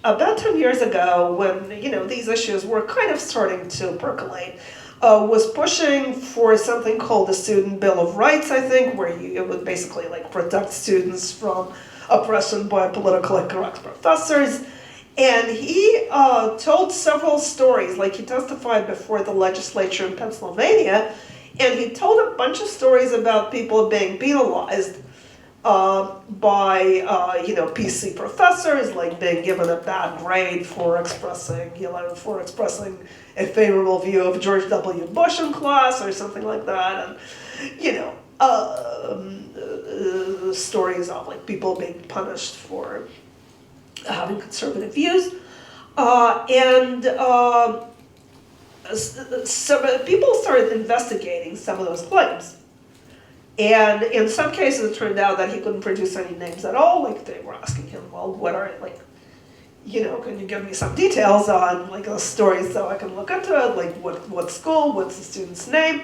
about 10 years ago, when, these issues were kind of starting to percolate, was pushing for something called the Student Bill of Rights, I think, where it would basically like protect students from oppression by politically correct professors. And he told several stories, like he testified before the legislature in Pennsylvania, and he told a bunch of stories about people being penalized by PC professors, like being given a bad grade for expressing a favorable view of George W. Bush in class or something like that, and stories of like people being punished for having conservative views, so people started investigating some of those claims. And in some cases, it turned out that he couldn't produce any names at all. Like they were asking him, well, what are like, can you give me some details on like those stories so I can look into it? Like what school, what's the student's name?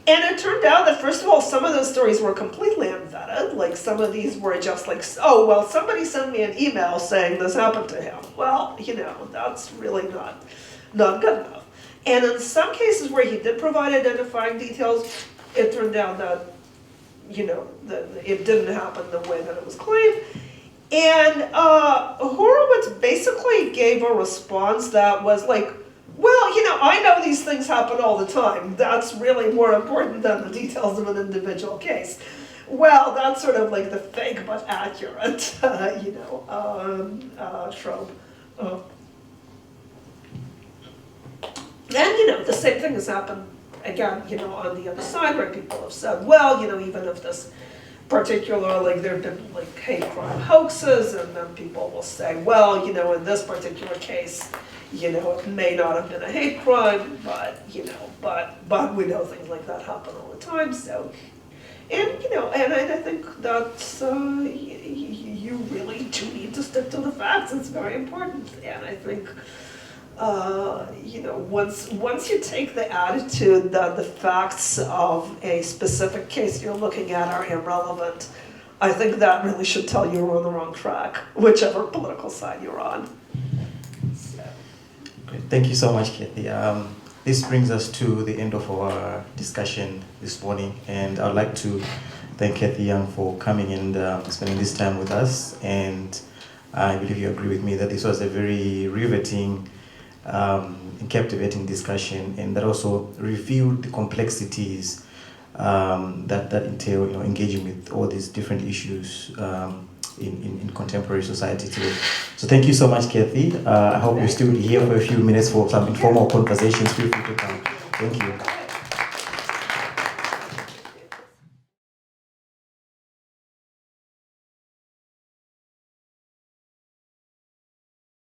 And it turned out that first of all, some of those stories were completely unvetted. Like some of these were just like, oh, well, somebody sent me an email saying this happened to him. Well, that's really not good enough. And in some cases where he did provide identifying details, it turned out that that it didn't happen the way that it was claimed. And Horowitz basically gave a response that was like, well, I know these things happen all the time. That's really more important than the details of an individual case. Well, that's sort of like the fake but accurate, trope. And, the same thing has happened again, on the other side, where people have said, well, even if this particular, like, there have been, like, hate crime hoaxes, and then people will say, well, in this particular case, it may not have been a hate crime, but, but we know things like that happen all the time, so, and, and I think that's, you really do need to stick to the facts, it's very important, and I think, once you take the attitude that the facts of a specific case you're looking at are irrelevant, I think that really should tell you you're on the wrong track, whichever political side you're on. So. Great. Thank you so much, Cathy. This brings us to the end of our discussion this morning, and I'd like to thank Cathy Young for coming and spending this time with us, and I believe you agree with me that this was a very riveting and captivating discussion, and that also revealed the complexities that entail, engaging with all these different issues in contemporary society today. So thank you so much, Cathy. I hope you're still here for a few minutes for some informal conversations. Feel free to come. Thank you.